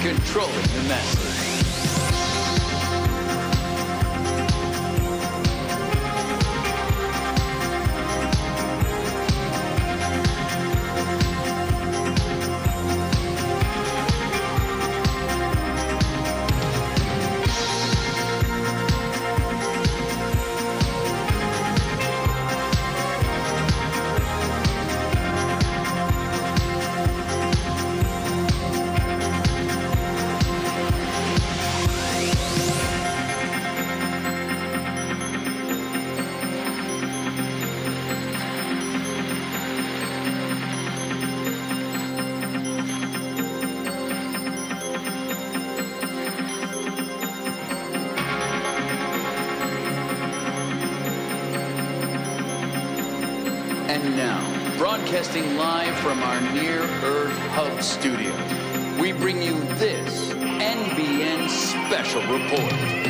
controlling the masses. And now, broadcasting live from our near-Earth hub studio, we bring you this NBN Special Report.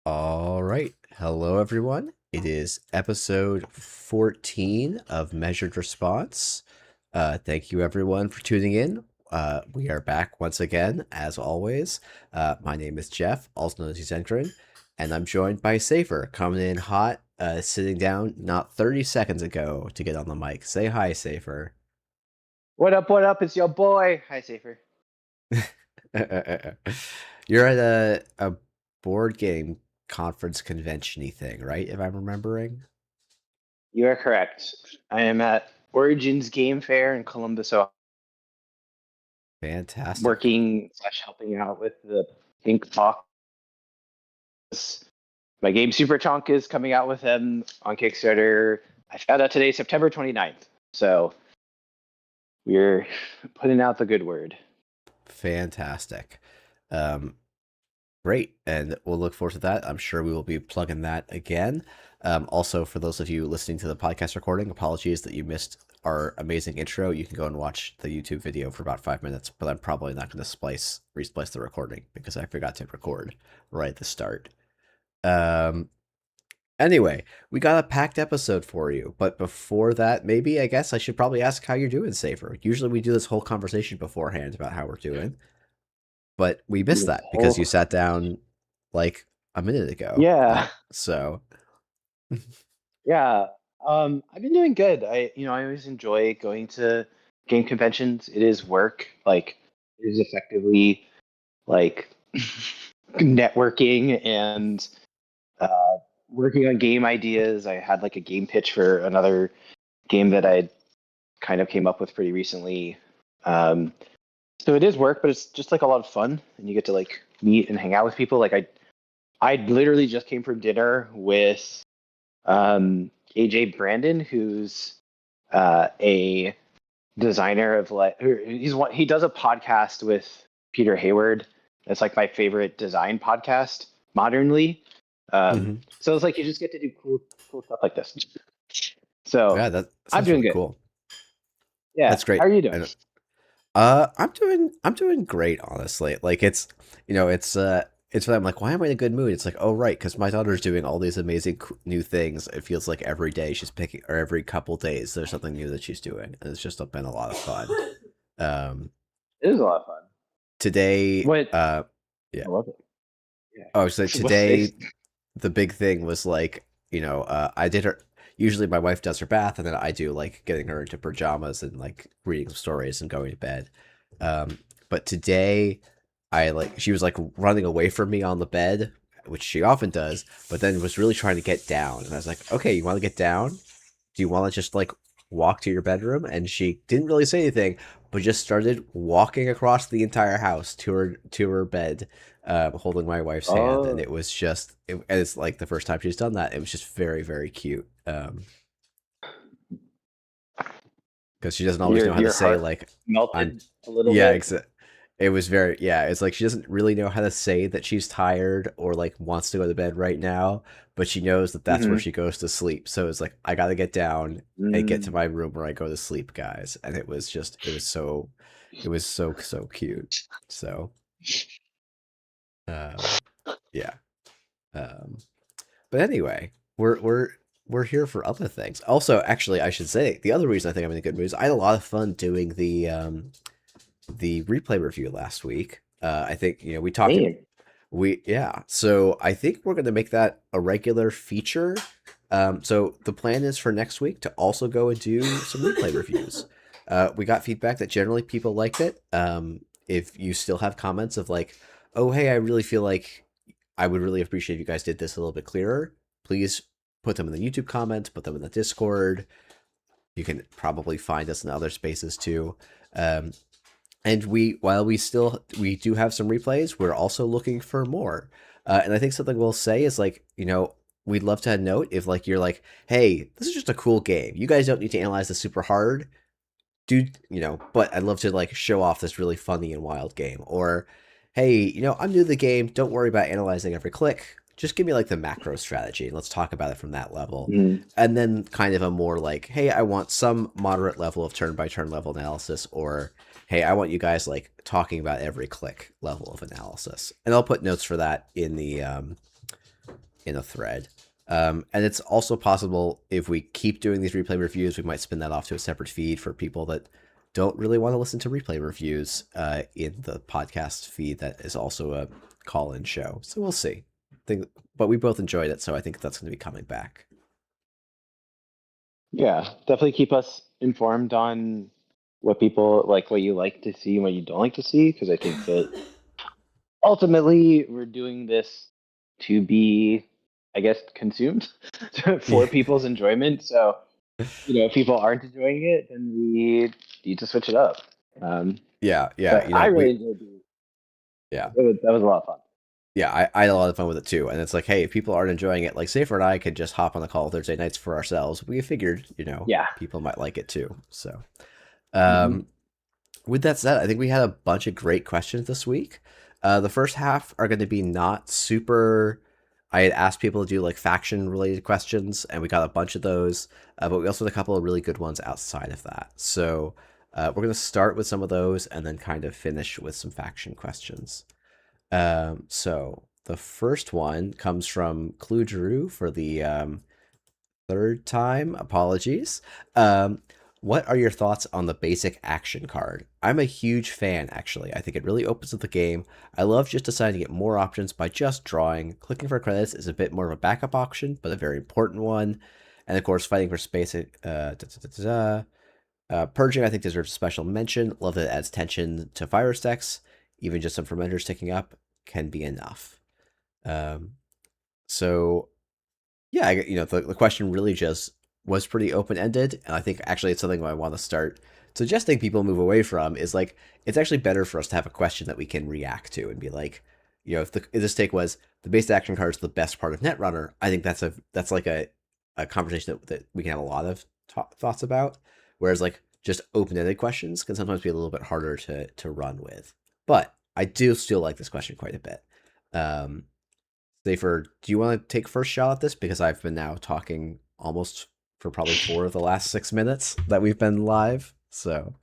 All right. Hello, everyone. It is episode 14 of Measured Response. Thank you, everyone, for tuning in. We are back once again, as always. My name is Jeff, also known as Ysengrin, and I'm joined by Safer, coming in hot, sitting down not 30 seconds ago to get on the mic. Say hi, Safer. What up, what up? It's your boy. Hi, Safer. You're at a board game conference convention-y thing, right? If I'm remembering. You are correct. I am at Origins Game Fair in Columbus, Ohio. Fantastic. Working/helping out with the Pink Talk. My game Super Chonk is coming out with them on Kickstarter. I found out today, September 29th. So we're putting out the good word. Fantastic. Great. And we'll look forward to that. I'm sure we will be plugging that again. Also, for those of you listening to the podcast recording, apologies that you missed our amazing intro. You can go and watch the YouTube video for about 5 minutes, but I'm probably not going to resplice the recording because I forgot to record right at the start. Anyway, we got a packed episode for you, but before that, maybe I guess I should probably ask how you're doing, Safer. Usually we do this whole conversation beforehand about how we're doing, but we missed that because you sat down like a minute ago. Yeah. So Yeah. I've been doing good. I always enjoy going to game conventions. It is work. Like, it is effectively like networking and working on game ideas. I had like a game pitch for another game that I kind of came up with pretty recently. So it is work, but it's just like a lot of fun, and you get to like meet and hang out with people. Like I literally just came from dinner with AJ Brandon, who's a designer of he does a podcast with Peter Hayward. That's like my favorite design podcast modernly. So it's like you just get to do cool stuff like this. So yeah, that I'm doing really good. cool. Yeah, that's great. How are you doing? I'm doing great, honestly. Like it's when I'm like, why am I in a good mood? It's like, oh right, because my daughter's doing all these amazing new things. It feels like every day she's picking, or every couple days there's something new that she's doing, and it's just been a lot of fun. It is a lot of fun. Today, What? yeah. I love it. Yeah. Oh, so today the big thing was like, I did her. Usually my wife does her bath, and then I do like getting her into pajamas and like reading some stories and going to bed. But today, she was like running away from me on the bed, which she often does, but then was really trying to get down. And I was like, okay, you want to get down? Do you want to just like walk to your bedroom? And she didn't really say anything, but just started walking across the entire house to her bed, holding my wife's hand. And it was just, and it's like the first time she's done that. It was just very, very cute. Because she doesn't always know how to say like melted a little bit. Yeah, it was very, it's like she doesn't really know how to say that she's tired or like wants to go to bed right now, but she knows that that's where she goes to sleep. So it's like, I gotta get down and get to my room where I go to sleep, guys. And it was so cute. So yeah. But anyway, we're here for other things. Also, actually, I should say the other reason I think I'm in a good mood is I had a lot of fun doing the replay review last week. I think we talked. So I think we're going to make that a regular feature. So the plan is for next week to also go and do some replay reviews. We got feedback that generally people liked it. If you still have comments of like, oh hey, I really feel like I would really appreciate if you guys did this a little bit clearer, please put them in the YouTube comments, put them in the Discord. You can probably find us in other spaces too. And while we do have some replays, we're also looking for more. And I think something we'll say is like, we'd love to note if like you're like, hey, this is just a cool game. You guys don't need to analyze this super hard, dude. But I'd love to like show off this really funny and wild game. Or, hey, I'm new to the game. Don't worry about analyzing every click. Just give me like the macro strategy and let's talk about it from that level. And then kind of a more like, hey, I want some moderate level of turn-by-turn level analysis, or hey, I want you guys like talking about every click level of analysis. And I'll put notes for that in the in a thread. And it's also possible if we keep doing these replay reviews, we might spin that off to a separate feed for people that don't really want to listen to replay reviews in the podcast feed that is also a call-in show. So we'll see. But we both enjoyed it, so I think that's going to be coming back. Yeah, definitely keep us informed on what people like, what you like to see and what you don't like to see, because I think that ultimately we're doing this to be, I guess, consumed for people's enjoyment. So if people aren't enjoying it, then we need to switch it up. Um, Yeah, yeah, but I really enjoyed it. yeah. That was a lot of fun. Yeah, I had a lot of fun with it too. And it's like, hey, if people aren't enjoying it, like Safer and I could just hop on the call Thursday nights for ourselves. We figured, Yeah. people might like it too. So, Hmm. um, with that said, I think we had a bunch of great questions this week. The first half are going to be not super. I had asked people to do like faction related questions, and we got a bunch of those. But we also had a couple of really good ones outside of that. So we're going to start with some of those and then kind of finish with some faction questions. So the first one comes from Clue Drew for the third time. Apologies. Um, what are your thoughts on the basic action card? I'm a huge fan, actually. I think it really opens up the game. I love just deciding to get more options by just drawing. Clicking for credits is a bit more of a backup option, but a very important one. And of course, fighting for space. Purging, I think, deserves special mention. Love that it adds tension to fire stacks. Even just some fermenters ticking up can be enough. Um, so yeah, the question really just was pretty open ended, and I think actually it's something I want to start suggesting people move away from. Is like it's actually better for us to have a question that we can react to and be like, if this take was the base action card is the best part of Netrunner, I think that's like a conversation that we can have a lot of thoughts about. Whereas like just open ended questions can sometimes be a little bit harder to run with. But I do still like this question quite a bit. Um, Safer, do you want to take first shot at this? Because I've been now talking almost for probably 4 of the last 6 minutes that we've been live. So,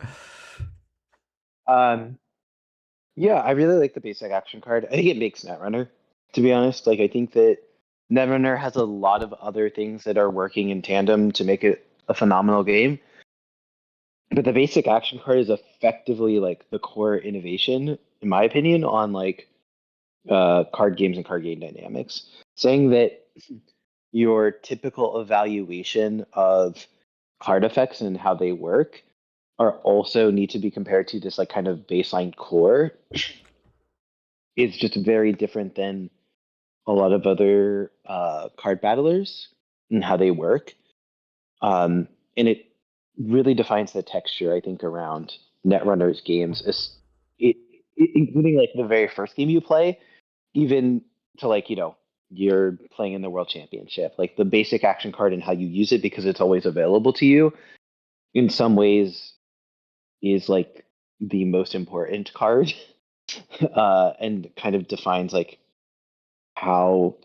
Um, yeah, I really like the basic action card. I think it makes Netrunner, to be honest. Like, I think that Netrunner has a lot of other things that are working in tandem to make it a phenomenal game. But the basic action card is effectively like the core innovation, in my opinion, on like card games and card game dynamics. Saying that your typical evaluation of card effects and how they work are also need to be compared to this like kind of baseline core is just very different than a lot of other card battlers and how they work. And it really defines the texture, I think, around Netrunner's games, it, including like the very first game you play, even to like, you're playing in the World Championship. Like the basic action card and how you use it because it's always available to you in some ways is like the most important card and kind of defines like how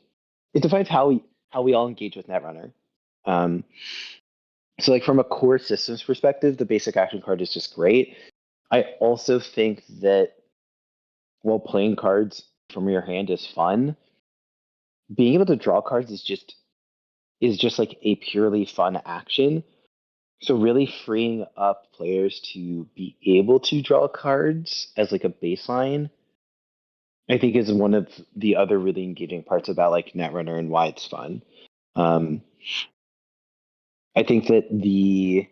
it defines how we all engage with Netrunner. Um, so like from a core systems perspective, the basic action card is just great. I also think that while playing cards from your hand is fun, being able to draw cards is just like a purely fun action. So really freeing up players to be able to draw cards as like a baseline, I think is one of the other really engaging parts about like Netrunner and why it's fun. Um, I think that the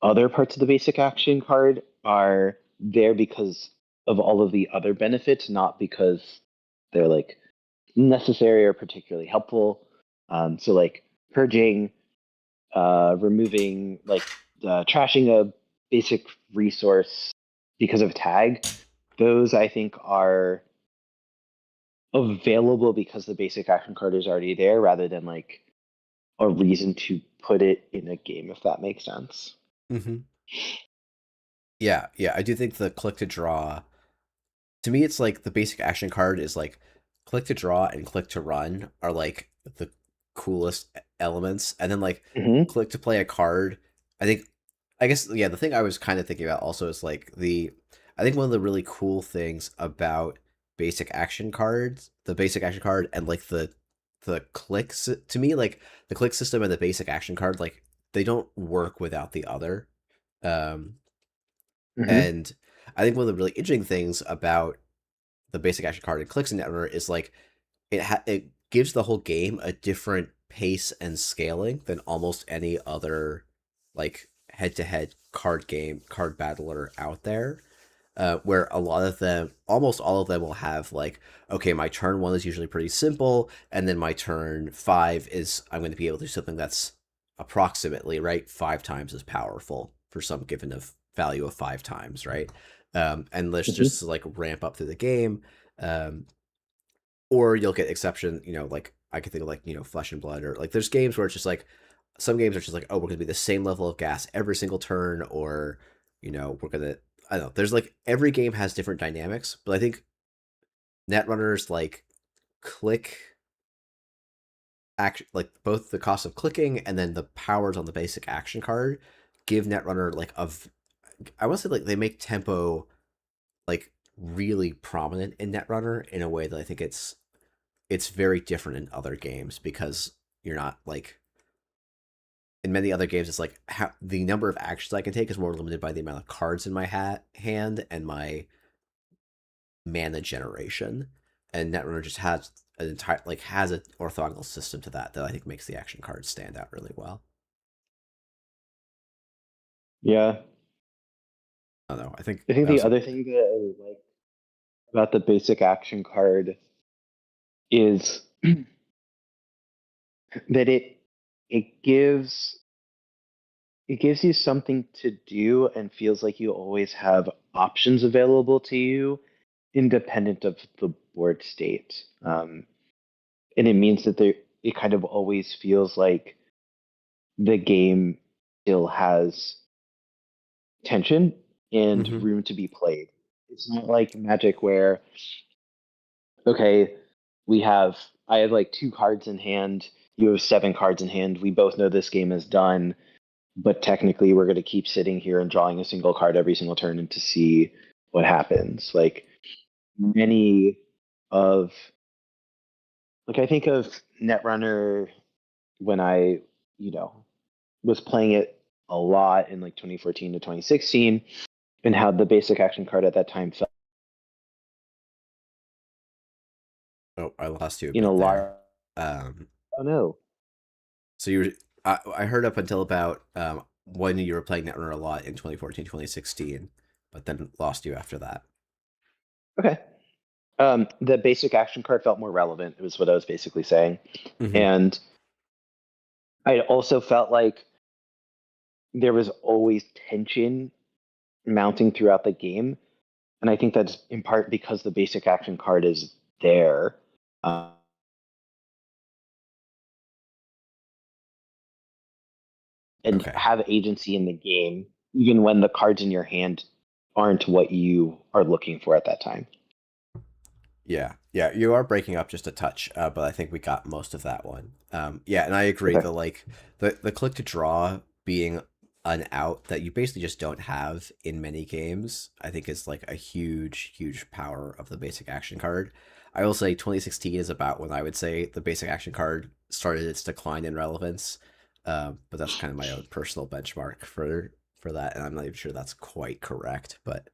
other parts of the basic action card are there because of all of the other benefits, not because they're like necessary or particularly helpful. So like purging, removing, like trashing a basic resource because of tag. Those I think are available because the basic action card is already there, rather than like a reason to put it in a game, if that makes sense. hmm yeah, yeah, I do think the click to draw to me, it's like the basic action card is like click to draw and click to run are like the coolest elements, and then like Hmm. click to play a card. I think, I guess, yeah. The thing I was kind of thinking about also is like I think one of the really cool things about basic action cards, the basic action card, and like the clicks to me, like the click system and the basic action card, like they don't work without the other. Um, Hmm. and I think one of the really interesting things about the basic action card and clicks in Netrunner is like it gives the whole game a different pace and scaling than almost any other like head to head card battler out there. Where a lot of them, almost all of them, will have like, okay, my turn 1 is usually pretty simple, and then my turn 5 is I'm going to be able to do something that's approximately, right, 5 times as powerful for some given of value of 5 times, right? And let's Mhm. just like ramp up through the game. Um, or you'll get exception, like I could think of like, Flesh and Blood, or like there's games where it's just like some games are just like, oh, we're gonna be the same level of gas every single turn, or we're gonna, I don't know. There's like every game has different dynamics, but I think Netrunner's like click action, like both the cost of clicking and then the powers on the basic action card give Netrunner like I want to say like they make tempo like really prominent in Netrunner in a way that I think it's very different in other games, because you're not like in many other games it's like the number of actions I can take is more limited by the amount of cards in my hand and my mana generation, and Netrunner just has an entire like has an orthogonal system to that I think makes the action cards stand out really well. Yeah. I don't know. I think I think that the was other thing that I like about the basic action card is that it gives it gives you something to do and feels like you always have options available to you independent of the board state. And it means that it kind of always feels like the game still has tension and mm-hmm. room to be played. It's not like Magic where, okay, I have like 2 cards in hand, you have 7 cards in hand, we both know this game is done, but technically we're going to keep sitting here and drawing a single card every single turn and to see what happens. Like many of like I think of Netrunner when I, you know, was playing it a lot in like 2014 to 2016 and how the basic action card at that time felt Oh, I lost you a in a bit lot there. of, um oh no. so you were, I heard up until about when you were playing Netrunner a lot in 2014 2016, but then lost you after that. Okay. The basic action card felt more relevant, was what I was basically saying. Mm-hmm. And I also felt like there was always tension mounting throughout the game. And I think that's in part because the basic action card is there. Uh, and Okay. have agency in the game, even when the cards in your hand aren't what you are looking for at that time. Yeah, you are breaking up just a touch, but I think we got most of that one. Yeah, and I agree. Okay. The click to draw being an out that you basically just don't have in many games, I think is like a huge power of the basic action card. I will say 2016 is about when I would say the basic action card started its decline in relevance, but that's kind of my own personal benchmark for that, and I'm not even sure that's quite correct, but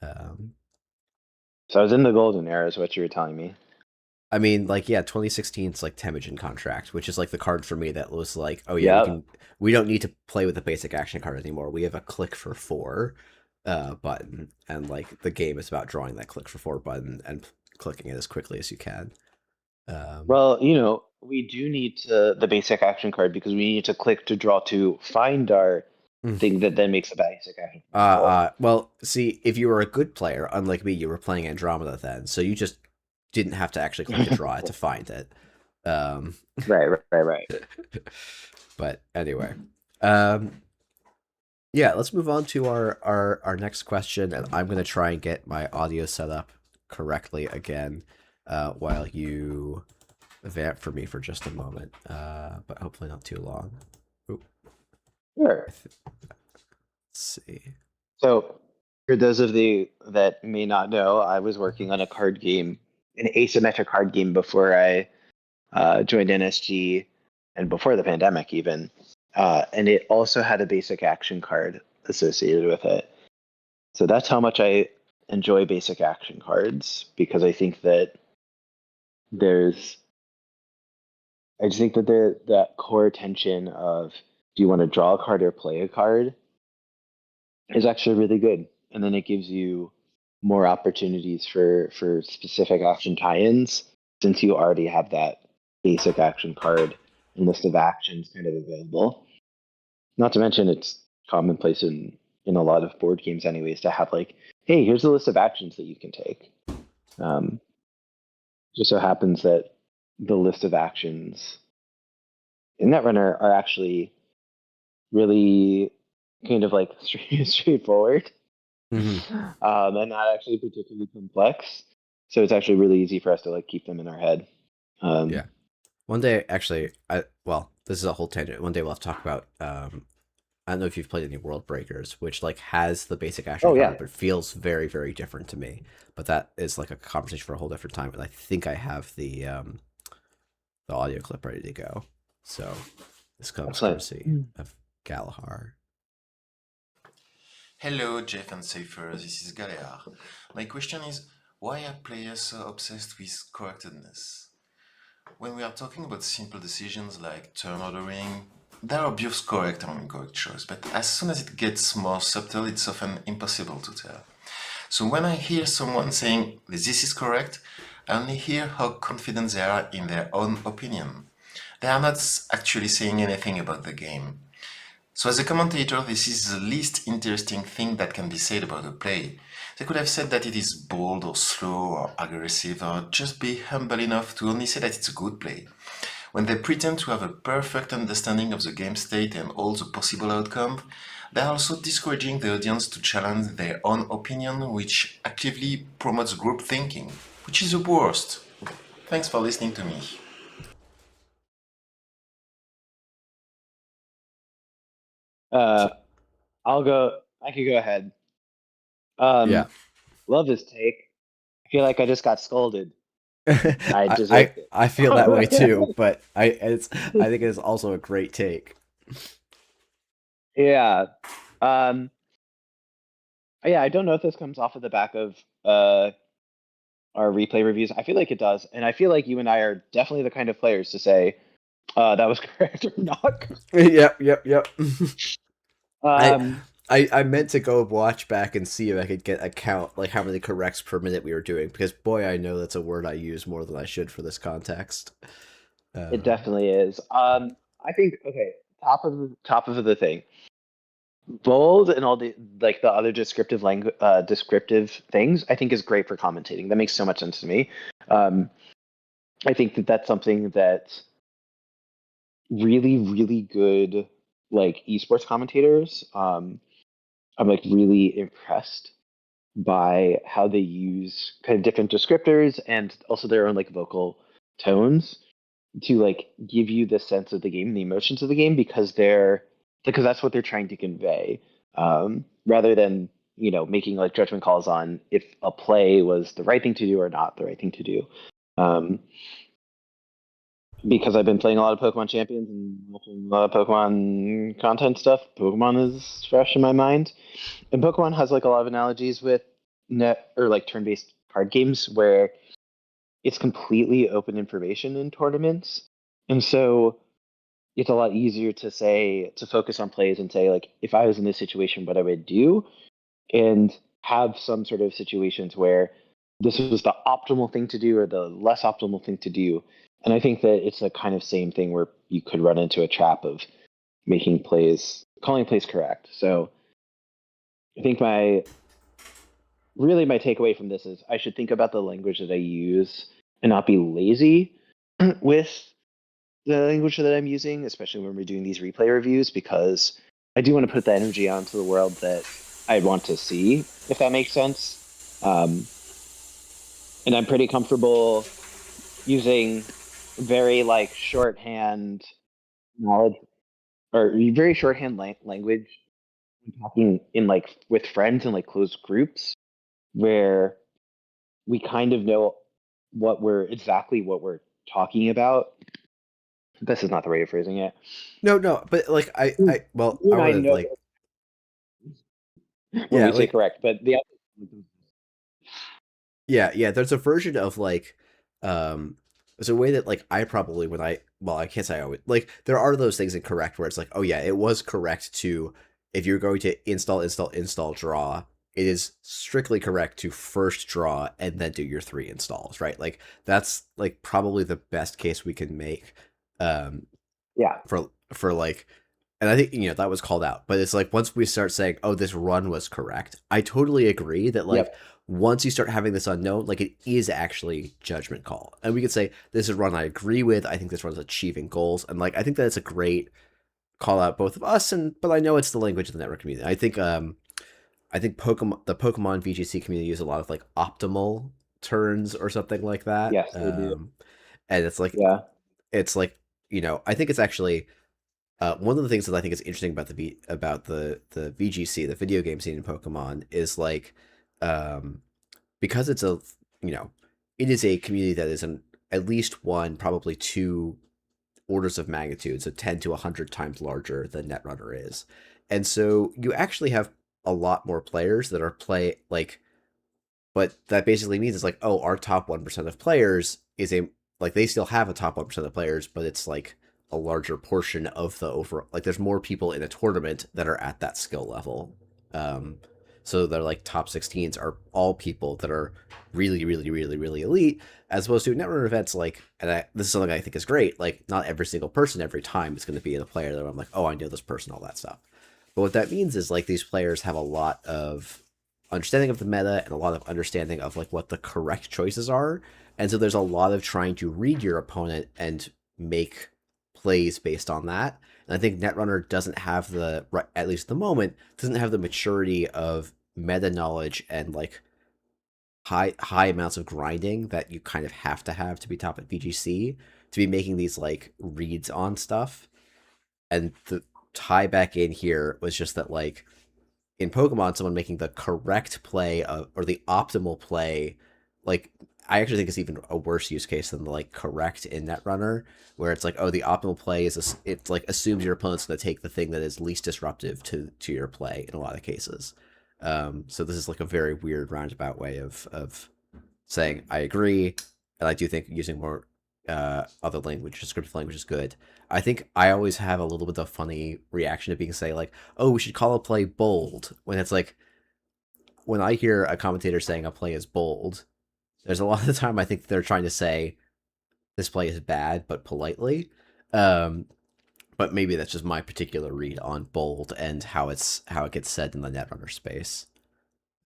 um, So I was in the golden era, is what you were telling me. I mean, like, yeah, 2016's like Temujin contract, which is like the card for me that was like, oh yeah, Yep. we don't need to play with the basic action card anymore. We have a click for four button, and like the game is about drawing that click for four button and clicking it as quickly as you can. Um, Well, we do need the basic action card because we need to click to draw to find our thing that then makes the basic action useful. well, see, if you were a good player, unlike me, you were playing Andromeda then, so you just didn't have to actually click to draw it to find it. Um, Right. but anyway, um, yeah, let's move on to our next question, and I'm gonna try and get my audio set up correctly again, while you vamp for me for just a moment, but hopefully not too long. Oop, Sure. let's see. So, for those of you that may not know, I was working on a card game, an asymmetric card game before I joined NSG and before the pandemic, even. And it also had a basic action card associated with it. So that's how much I enjoy basic action cards because I think that there's, I just think that that core tension of do you want to draw a card or play a card is actually really good. And then it gives you more opportunities for specific action tie-ins since you already have that basic action card and list of actions kind of available. Not to mention, it's commonplace in a lot of board games, anyways, to have like, hey, here's a list of actions that you can take. Um, just so happens that the list of actions in Netrunner are actually really kind of like straightforward, Hmm. and not actually particularly complex. So it's actually really easy for us to like keep them in our head. Um, Yeah. One day, actually, well, this is a whole tangent. One day we'll have to talk about. I don't know if you've played any World Breakers, which like has the basic action oh covered, yeah, but feels very, very different to me. But that is like a conversation for a whole different time. And I think I have the audio clip ready to go. So this comes excellent. courtesy of Galahar. Hello, Jeff and Safer, this is Galahar. My question is, why are players so obsessed with correctness? When we are talking about simple decisions like turn ordering, there are obvious correct and incorrect choices, but as soon as it gets more subtle, it's often impossible to tell. So when I hear someone saying this is correct, I only hear how confident they are in their own opinion. They are not actually saying anything about the game. So as a commentator, this is the least interesting thing that can be said about a play. They could have said that it is bold or slow or aggressive or just be humble enough to only say that it's a good play. When they pretend to have a perfect understanding of the game state and all the possible outcomes, they are also discouraging the audience to challenge their own opinion, which actively promotes group thinking, which is the worst. Thanks for listening to me. Uh, So I'll go. I could go ahead. Um, yeah. love this take. I feel like I just got scolded. I I, deserved I it. I feel that way too, but I think it's also a great take. Yeah. Um, yeah, I don't know if this comes off of the back of uh our replay reviews. I feel like it does, and I feel like you and I are definitely the kind of players to say that was correct or not correct. Yep, yep, yep. I Um, I meant to go watch back and see if I could get a count, like how many corrects per minute we were doing, because boy, I know that's a word I use more than I should for this context. it Um, definitely is. I think okay, top of the thing. Bold and all the like the other descriptive language descriptive things I think is great for commentating. That makes so much sense to me. Um, I think that that's something that really good like esports commentators I'm like really impressed by how they use kind of different descriptors and also their own like vocal tones to like give you the sense of the game and the emotions of the game because that's what they're trying to convey, rather than making like judgment calls on if a play was the right thing to do or not the right thing to do. um, because I've been playing a lot of Pokemon Champions and watching a lot of Pokemon content stuff, Pokemon is fresh in my mind. And Pokemon has like a lot of analogies with net or like turn-based card games where it's completely open information in tournaments. And so it's a lot easier to focus on plays and say like if I was in this situation what I would do and have some sort of situations where this was the optimal thing to do or the less optimal thing to do. And I think that it's a kind of same thing where you could run into a trap of calling plays correct. So I think my takeaway from this is I should think about the language that I use and not be lazy with the language that I'm using, especially when we're doing these replay reviews, because I do want to put the energy out into the world that I want to see, if that makes sense. Um, and I'm pretty comfortable using very like shorthand knowledge or very shorthand language when talking in like with friends and like closed groups where we kind of know what we're talking about. This is not the way of phrasing it. no, no, but like You well, I and I want to know like, when yeah, we say like, correct, but the yeah, yeah. There's a version of like, um, there's a way that like I probably when I well, I can't say I always like there are those things incorrect where it's like, oh yeah, it was correct to if you're going to install draw, it is strictly correct to first draw and then do your three installs, right? Like that's like probably the best case we can make, um, yeah, for like and I think that was called out. But it's like once we start saying, "Oh, this run was correct," I totally agree that like Yep. once you start having this unknown, like it is actually judgment call, and we could say this is a run I agree with. I think this run's achieving goals, and like I think that it's a great call out both of us, and but I know it's the language of the network community. I think the Pokemon VGC community use a lot of like optimal turns or something like that. Yes, they do. And Yeah. it's like I think it's actually one of the things that I think is interesting about the VGC, the video game scene in Pokemon, is like um, because it's a you know it is a community that is at least one, probably two orders of magnitude, so 10 to 100 times larger than Netrunner is. And so you actually have a lot more players that are but that basically means it's like, oh, our top 1% of players is a like they still have a top 1% of players, but it's like a larger portion of the overall, like there's more people in a tournament that are at that skill level. Um so they're like top 16s are all people that are really, really, really, really elite, as opposed to network events like, this is something I think is great. Like not every single person every time is going to be in a player that I'm like, oh, I know this person, all that stuff. But what that means is like these players have a lot of understanding of the meta and a lot of understanding of like what the correct choices are. And so there's a lot of trying to read your opponent and make plays based on that. And I think Netrunner doesn't have at least at the moment, doesn't have the maturity of meta knowledge and like high amounts of grinding that you kind of have to be top at VGC to be making these like reads on stuff. And the tie back in here was just that like in Pokemon, someone making the correct play or the optimal play, like I actually think it's even a worse use case than the like correct in Netrunner, where it's like, oh, the optimal play it's like assumes your opponent's going to take the thing that is least disruptive to your play in a lot of cases. So this is like a very weird roundabout way of saying I agree, and I do think using more other language, descriptive language is good. I think I always have a little bit of funny reaction to being say like, oh, we should call a play bold, when it's like when I hear a commentator saying a play is bold, there's a lot of the time I think they're trying to say this play is bad, but politely. Um, but maybe that's just my particular read on bold and how it gets said in the Netrunner space.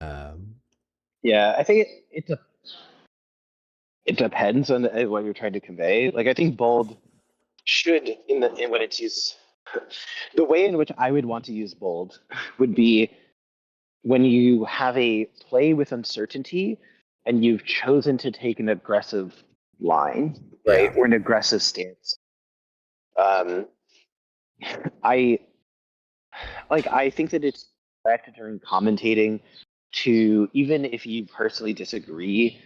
Um, Yeah, I think it depends on what you're trying to convey. Like I think bold should in when it's used, the way in which I would want to use bold would be when you have a play with uncertainty and you've chosen to take an aggressive line, right, yeah, or an aggressive stance. Um, I I think that it's correct during commentating to, even if you personally disagree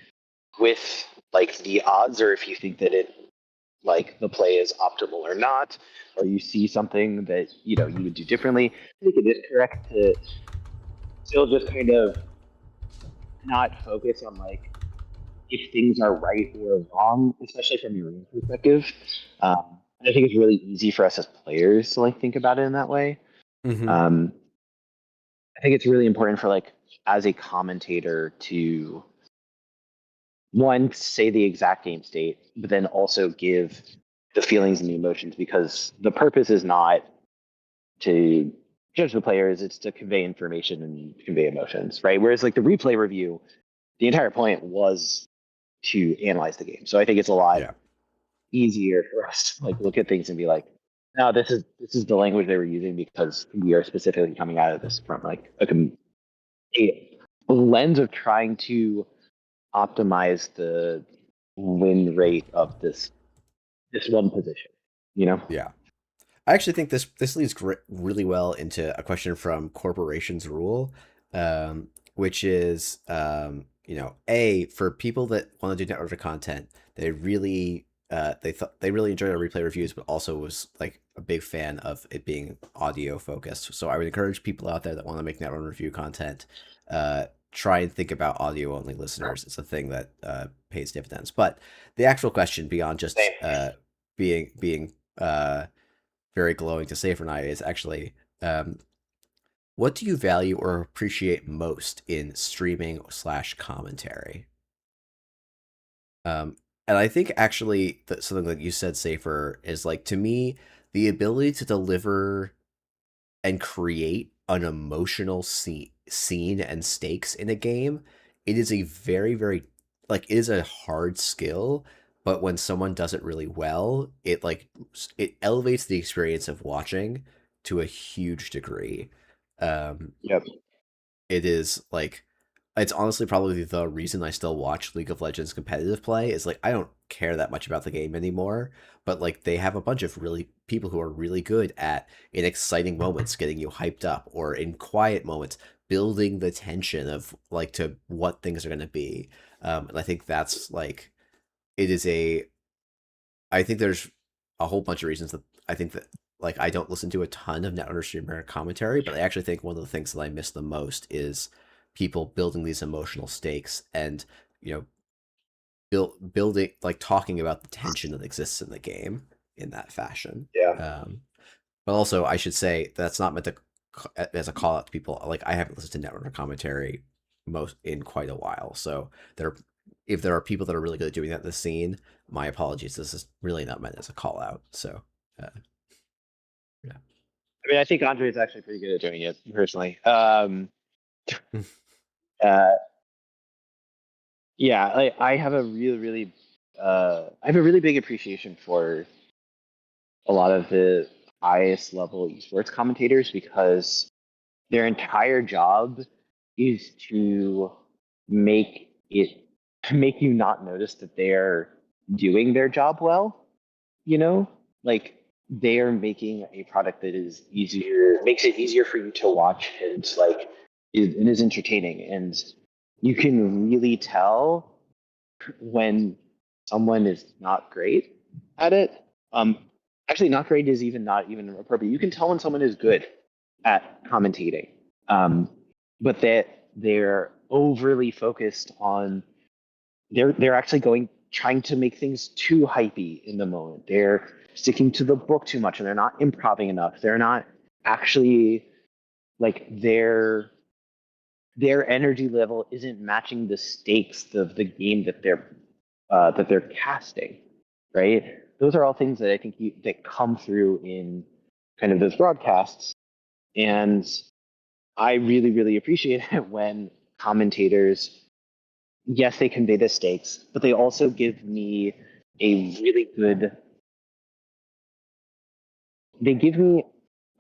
with like the odds, or if you think that it like the play is optimal or not, or you see something that you would do differently, I think it is correct to still just kind of not focus on like if things are right or wrong, especially from your own perspective. I think it's really easy for us as players to like think about it in that way. hmm Um, I think it's really important for like as a commentator to one say the exact game state, but then also give the feelings and the emotions, because the purpose is not to judge the players, it's to convey information and convey emotions, right? Whereas like the replay review, the entire point was to analyze the game. So I think it's a lot yeah. easier for us to like look at things and be like, no, this is the language they were using because we are specifically coming out of this from like a lens of trying to optimize the win rate of this one position. You know? Yeah. I actually think this leads really well into a question from Corporations Rule, which is, a for people that want to do network content, they really they really enjoyed our replay reviews, but also was like a big fan of it being audio focused. So I would encourage people out there that want to make network review content, try and think about audio only listeners. It's a thing that pays dividends. But the actual question, beyond just Same. being very glowing to Safer and I, is actually, um, what do you value or appreciate most in streaming slash commentary? And I think actually that something that you said, Safer, is like to me the ability to deliver and create an emotional scene and stakes in a game, it is a very, very, like, it is a hard skill, but when someone does it really well, it elevates the experience of watching to a huge degree. Um, Yep. it is like it's honestly probably the reason I still watch League of Legends competitive play is like I don't care that much about the game anymore, but like they have a bunch of really people who are really good at in exciting moments getting you hyped up or in quiet moments building the tension of like to what things are going to be. And I think that's like it is a I think there's a whole bunch of reasons that I think that like I don't listen to a ton of Netrunner streamer commentary, but I actually think one of the things that I miss the most is people building these emotional stakes and you know building like talking about the tension that exists in the game in that fashion. Yeah. But also, I should say that's not meant to as a call out to people. Like I haven't listened to Netrunner commentary most in quite a while, so there if there are people that are really good at doing that in the scene, my apologies. This is really not meant as a call out. So, uh, yeah. I mean, I think Andre is actually pretty good at doing it personally. Uh, yeah, I have a I have a really big appreciation for a lot of the highest level esports commentators because their entire job is to make it make you not notice that they're doing their job well, you know? Like they are making a product that is easier, makes it easier for you to watch and like it is entertaining and you can really tell when someone is not great at it. Actually, not great is even not even appropriate. You can tell when someone is good at commentating, but that they're overly focused on. They're actually trying to make things too hypey in the moment. They're sticking to the book too much, and they're not improving enough. They're not actually like their energy level isn't matching the stakes of the game that they're casting, right? Those are all things that I think that come through in kind of those broadcasts, and I really, really appreciate it when commentators, yes, they convey the stakes, but they also give me a really good. They give me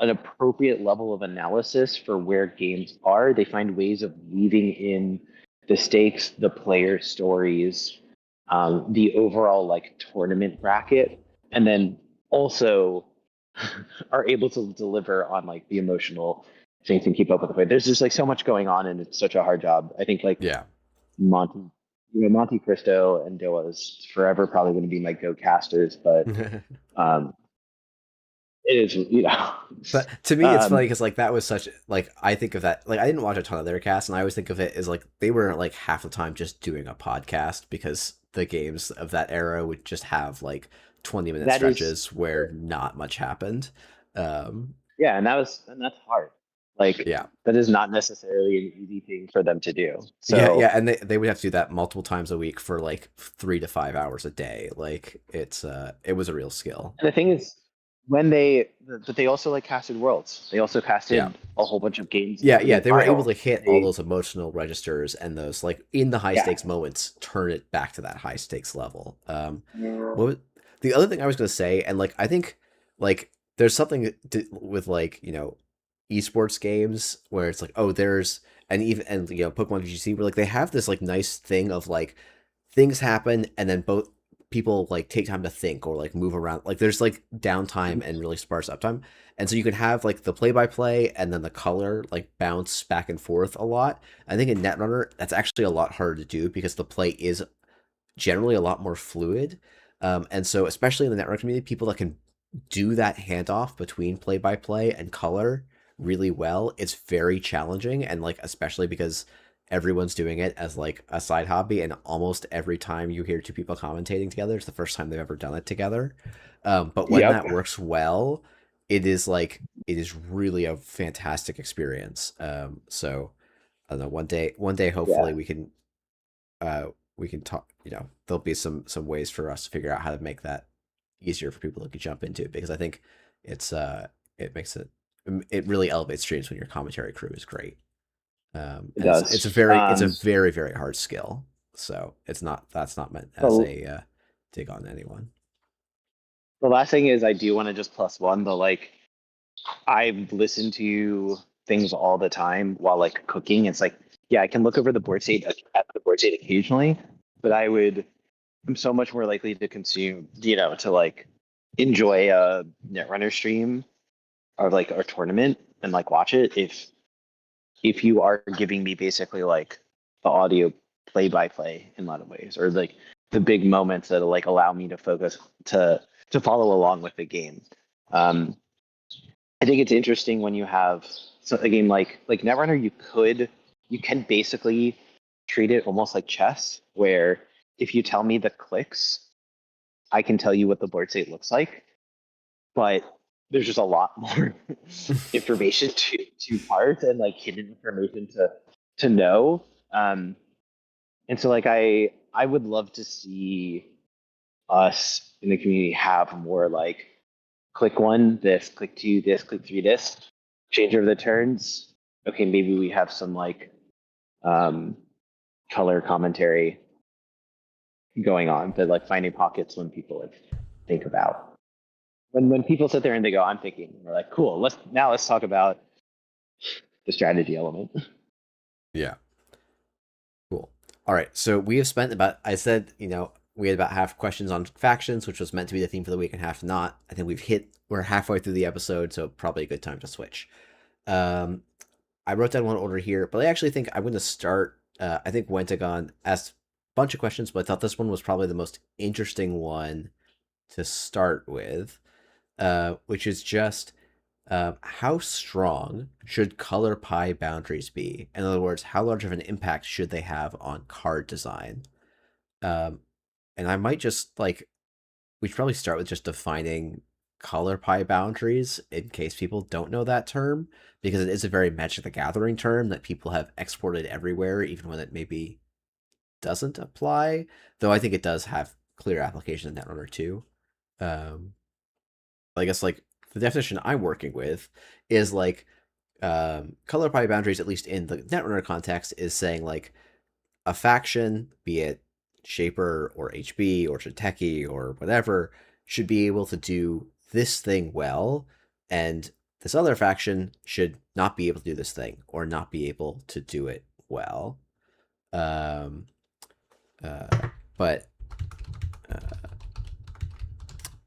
an appropriate level of analysis for where games are. They find ways of weaving in the stakes, the player stories, the overall like tournament bracket, and then also are able to deliver on like the emotional things and keep up with the play. There's just like so much going on, and it's such a hard job. I think like Yeah. Monty, Monte Cristo and Doa is forever probably going to be my go casters, but um, it is But to me, it's funny um, because like that was such like I think of that like I didn't watch a ton of their casts, and I always think of it as like they were like half the time just doing a podcast because the games of that era would just have like 20-minute that is stretches where not much happened. Um, yeah, and that's hard. Like yeah, that is not necessarily an easy thing for them to do. yeah, So and they would have to do that multiple times a week for like 3 to 5 hours a day. Like it was a real skill. and the thing is, but they also like casted worlds. They also Yeah. casted a whole bunch of games in Yeah, the yeah, they were able to finals. hit all They those emotional registers and those like in the high yeah. stakes moments turn it back to that high stakes level. What was, the other thing I was going to say, and like I think like there's something with like esports games where it's like oh there's and even and Pokemon VGC where like they have this like nice thing of like things happen and then both people like take time to think or like move around like there's like downtime and really sparse uptime and so you can have like the play by play and then the color like bounce back and forth a lot. I think in Netrunner that's actually a lot harder to do because the play is generally a lot more fluid. And so, especially in the Netrunner community, people that can do that handoff between play by play and color really well, it's very challenging. And like, especially because everyone's doing it as like a side hobby, and almost every time you hear two people commentating together, it's the first time they've ever done it together. But when Yep. that works well, it is like it is really a fantastic experience. So I don't know. One day, Yeah. hopefully, uh, we can talk. There'll be some ways for us to figure out how to make that easier for people to jump into because I think it's it makes it it really elevates streams when your commentary crew is great. It And does. it's a very very hard skill. So that's not meant as The, a dig on anyone. the last thing is I do want to just plus one, but like I've listened to things all the time while like cooking. It's like, yeah, I can look over the board state at the board state occasionally, but I'm so much more likely to consume, to like enjoy a Netrunner stream or like a tournament and like watch it if you are giving me basically like the audio play by play in a lot of ways, or like the big moments that like allow me to focus to follow along with the game. Um, I think it's interesting when you have a game like Netrunner. You can basically treat it almost like chess, where if you tell me the clicks, I can tell you what the board state looks like, but there's just a lot more information to parse and like hidden information to know. And so like I would love to see us in the community have more like click one, this, click two, this, click three, this, change over the turns. Okay, maybe we have some like um, color commentary going on, but like finding pockets when people like think about when people sit there and they go, I'm thinking, we're like, cool, let's talk about the strategy element. Yeah. Cool. All right. So we have spent about, I said, we had about half questions on factions, which was meant to be the theme for the week, and half not. I think we're halfway through the episode, so probably a good time to switch. I wrote down one order here, but I actually think I'm going to start. I think Wentagon asked a bunch of questions, but I thought this one was probably the most interesting one to start with, which is just how strong should color pie boundaries be? In other words, how large of an impact should they have on card design? Um, and I might just we should probably start with just defining color pie boundaries in case people don't know that term, because it is a very Magic the Gathering term that people have exported everywhere, even when it maybe doesn't apply. Though I think it does have clear application in Netrunner too. Um, I guess the definition I'm working with is color pie boundaries, at least in the Netrunner context, is saying like a faction, be it Shaper or HB or Jateki or whatever, should be able to do this thing well, and this other faction should not be able to do this thing or not be able to do it well. Um, uh, but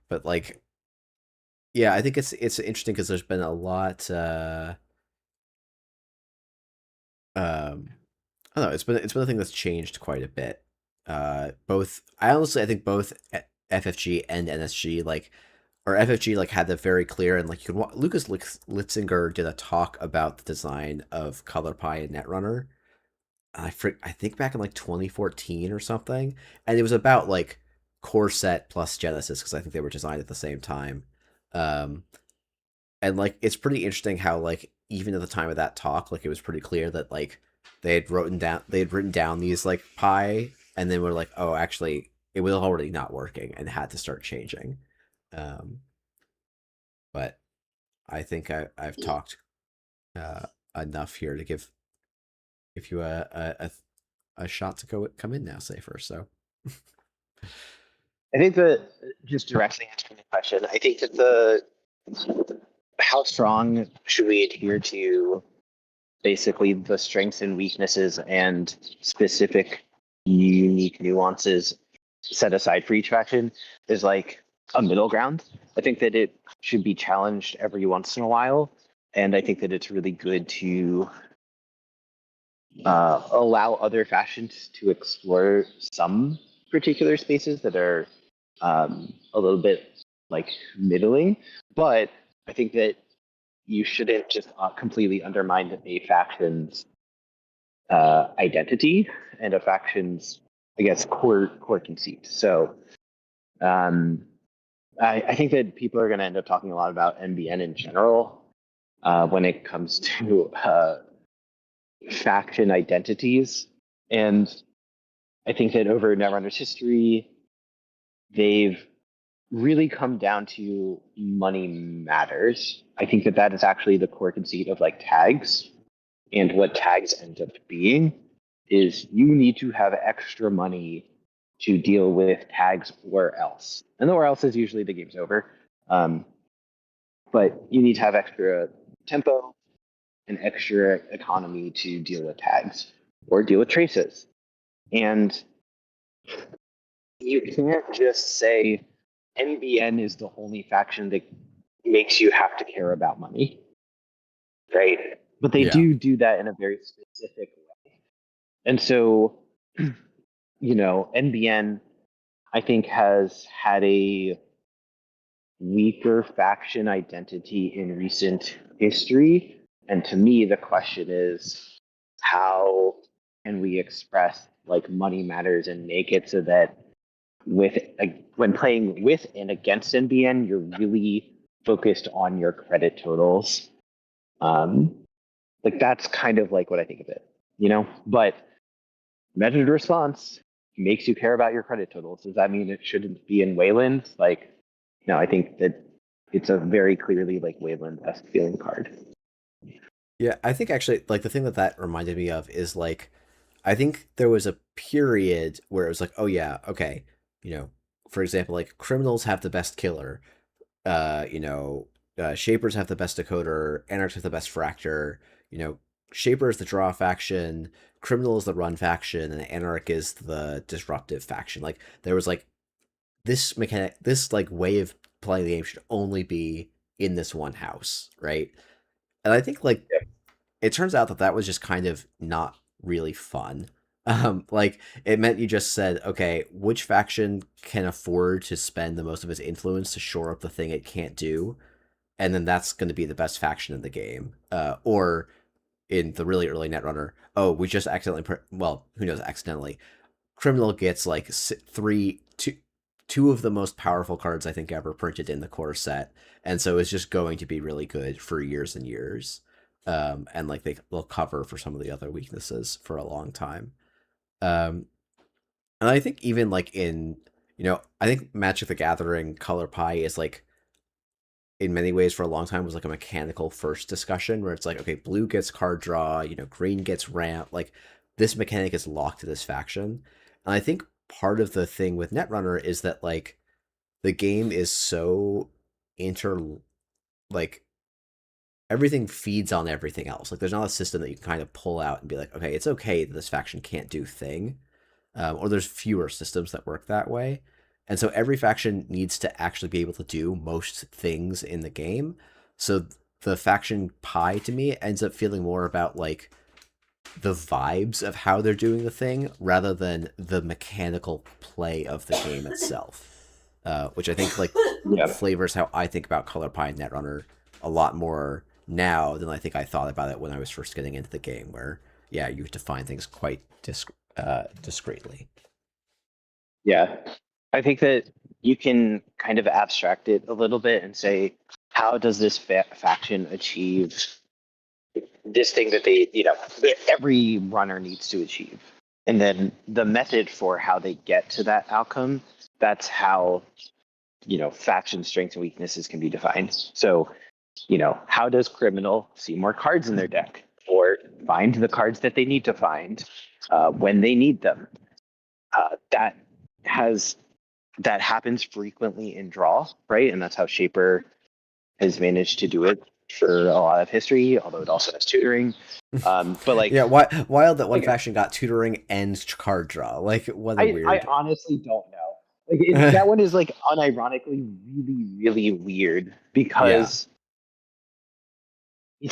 but like, yeah, I think it's interesting because there's been a lot. I don't know. It's been a thing that's changed quite a bit. I think both FFG and NSG or FFG had the very clear, and you can Lucas Litzinger did a talk about the design of Color Pie and Netrunner. I think back in 2014 or something, and it was about core set plus Genesis, because I think they were designed at the same time. Um, and it's pretty interesting how even at the time of that talk, it was pretty clear that they had written down these pie, and then were like, oh, actually it was already not working and had to start changing. But I think I've talked enough here to give you a shot to come in now, Safer. So I think that just directly answering the question, I think that the how strong should we adhere to basically the strengths and weaknesses and specific unique nuances set aside for each faction is a middle ground. I think that it should be challenged every once in a while, and I think that it's really good to allow other factions to explore some particular spaces that are a little bit middling, but I think that you shouldn't just completely undermine a faction's identity and a faction's, I guess, core conceit. So I think that people are going to end up talking a lot about NBN in general when it comes to faction identities. And I think that over Netrunner's history, they've really come down to money matters. I think that that is actually the core conceit of like tags, and what tags end up being is you need to have extra money to deal with tags or else. And the or else is usually the game's over. Um, but you need to have extra tempo and extra economy to deal with tags or deal with traces. And you can't just say NBN is the only faction that makes you have to care about money, right? But they Yeah. do that in a very specific way. And so, NBN, I think, has had a weaker faction identity in recent history. And to me, the question is, how can we express like money matters and make it so that when playing with and against NBN, you're really focused on your credit totals. Like that's kind of like what I think of it. But measured response makes you care about your credit totals. Does that mean it shouldn't be in Wayland? Like, no, I think that it's a very clearly like Wayland-esque feeling card. Yeah, I think actually, like, the thing that reminded me of is, like, I think there was a period where it was like, oh yeah, okay, you know, for example, like, criminals have the best killer, shapers have the best decoder, anarchs have the best fractor, you know, shaper is the draw faction, criminal is the run faction, and anarch is the disruptive faction. Like, there was like this mechanic, this like way of playing the game should only be in this one house, right? And I think like it turns out that that was just kind of not really fun. Like it meant you just said, okay, which faction can afford to spend the most of its influence to shore up the thing it can't do, and then that's going to be the best faction in the game. Or in the really early Netrunner, oh, we just accidentally, well, who knows, accidentally, criminal gets like two of the most powerful cards I think ever printed in the core set, and so it's just going to be really good for years and years. And like they'll cover for some of the other weaknesses for a long time. Um, and I think even like I think Magic the Gathering Color Pie is like in many ways for a long time was like a mechanical first discussion where it's like, okay, blue gets card draw, green gets ramp, like this mechanic is locked to this faction. And I think part of the thing with Netrunner is that like the game is so inter like everything feeds on everything else. Like there's not a system that you can kind of pull out and be like, okay, it's okay that this faction can't do thing. Or there's fewer systems that work that way. And so every faction needs to actually be able to do most things in the game. So the faction pie to me ends up feeling more about like the vibes of how they're doing the thing rather than the mechanical play of the game itself. Which I think like flavors how I think about Color Pie and Netrunner a lot more now than I think I thought about it when I was first getting into the game, where yeah, you define things quite discreetly. Yeah. I think that you can kind of abstract it a little bit and say, how does this faction achieve this thing that that every runner needs to achieve? And then the method for how they get to that outcome, that's how, faction strengths and weaknesses can be defined. So, how does criminal see more cards in their deck or find the cards that they need to find when they need them? That happens frequently in draw, right? And that's how Shaper has managed to do it for a lot of history, although it also has tutoring. But like, yeah, wild that one faction got tutoring and card draw. Like, what a weird. I honestly don't know. Like that one is like unironically really, really weird because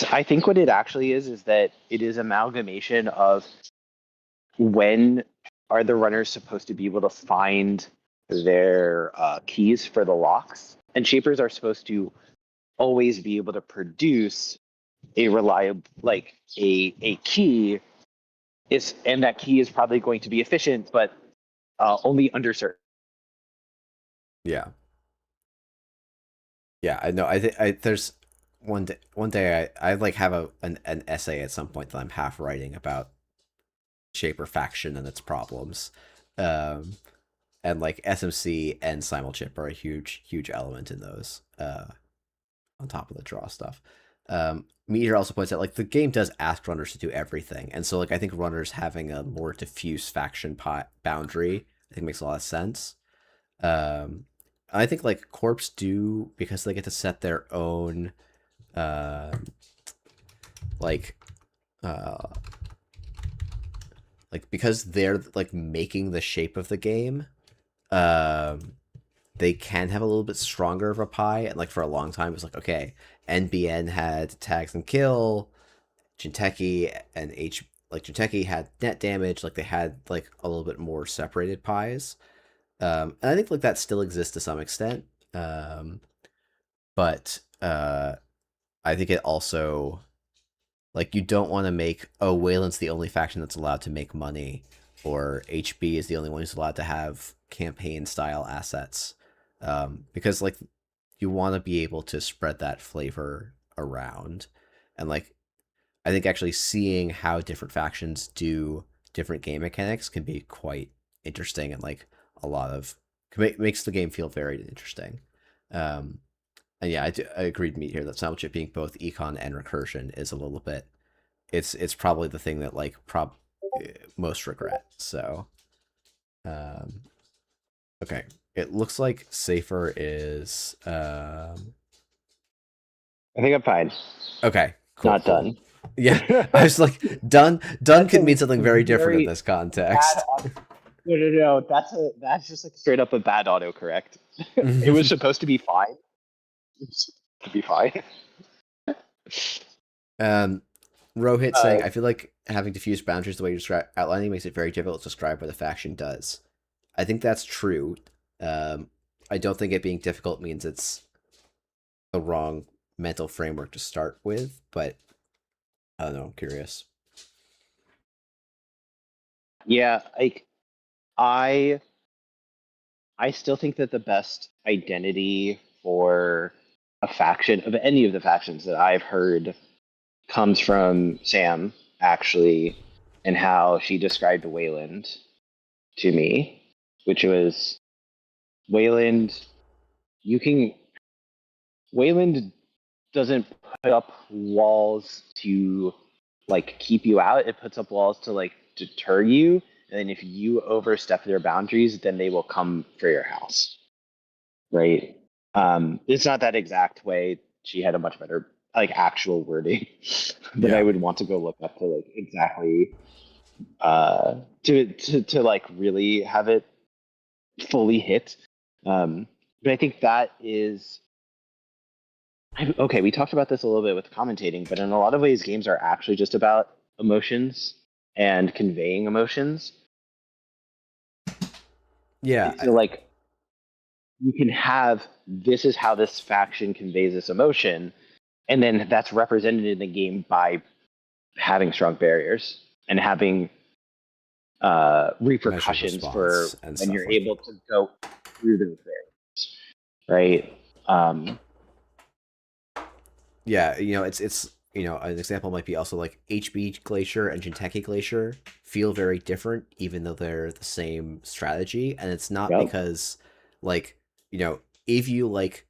I think what it actually is that it is amalgamation of when are the runners supposed to be able to find their keys for the locks, and shapers are supposed to always be able to produce a reliable a key and that key is probably going to be efficient, but only under certain. Yeah. Yeah, I know. I think there's one day I like have an essay at some point that I'm half writing about Shaper faction and its problems. Um, and like SMC and simulchip are a huge element in those. On top of the draw stuff. Meteor also points out like the game does ask runners to do everything, and so like I think runners having a more diffuse faction boundary I think makes a lot of sense. I think like corps do because they get to set their own like because they're like making the shape of the game. They can have a little bit stronger of a pie, and like for a long time it was like, okay, NBN had tags and kill, Jinteki and Jinteki had net damage, like they had like a little bit more separated pies. And I think like that still exists to some extent. But I think it also like you don't want to make Wayland's the only faction that's allowed to make money, or HB is the only one who's allowed to have campaign style assets, because like you want to be able to spread that flavor around, and like I think actually seeing how different factions do different game mechanics can be quite interesting, and like a lot of makes the game feel very interesting. And yeah, I agreed with Meat here that Simulchip being both econ and recursion is a little bit. It's probably the thing that like most regret. So, okay, it looks like Safer is. I think I'm fine. Okay, cool. Not done. Yeah, I was like, done. Done could mean something very different in this context. No. That's just like straight up a bad autocorrect. It was supposed to be fine. To be fine. Rohit saying, I feel like having diffuse boundaries the way you describe outlining makes it very difficult to describe what a faction does. I think that's true. I don't think it being difficult means it's the wrong mental framework to start with, but I don't know, I'm curious. Yeah, like I still think that the best identity for a faction of any of the factions that I've heard comes from Sam, actually, and how she described Wayland to me, which was Wayland doesn't put up walls to like keep you out. It puts up walls to like deter you, and then if you overstep their boundaries, then they will come for your house. Right? It's not that exact way. She had a much better like actual wording that I would want to go look up to like exactly to like really have it fully hit. But I think that is okay. We talked about this a little bit with commentating, but in a lot of ways, games are actually just about emotions and conveying emotions. Yeah. So like you can have this is how this faction conveys this emotion, and then that's represented in the game by having strong barriers and having repercussions for when you're like able to go through those barriers, right? Yeah, it's an example might be also like HB Glacier and Jinteki Glacier feel very different, even though they're the same strategy, and it's not because like if you like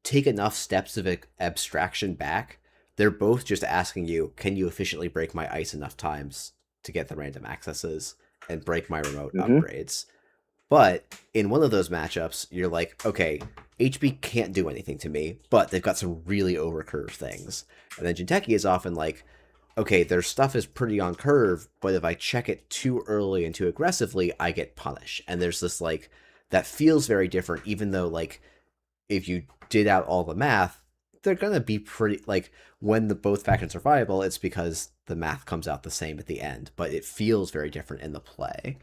take enough steps of abstraction back, they're both just asking you, can you efficiently break my ice enough times to get the random accesses and break my remote upgrades? But in one of those matchups, you're like, okay, HB can't do anything to me, but they've got some really overcurve things. And then Jinteki is often like, okay, their stuff is pretty on curve, but if I check it too early and too aggressively, I get punished. And there's this like, that feels very different, even though like, if you did out all the math, they're gonna be pretty like when the both factions are viable, it's because the math comes out the same at the end, but it feels very different in the play.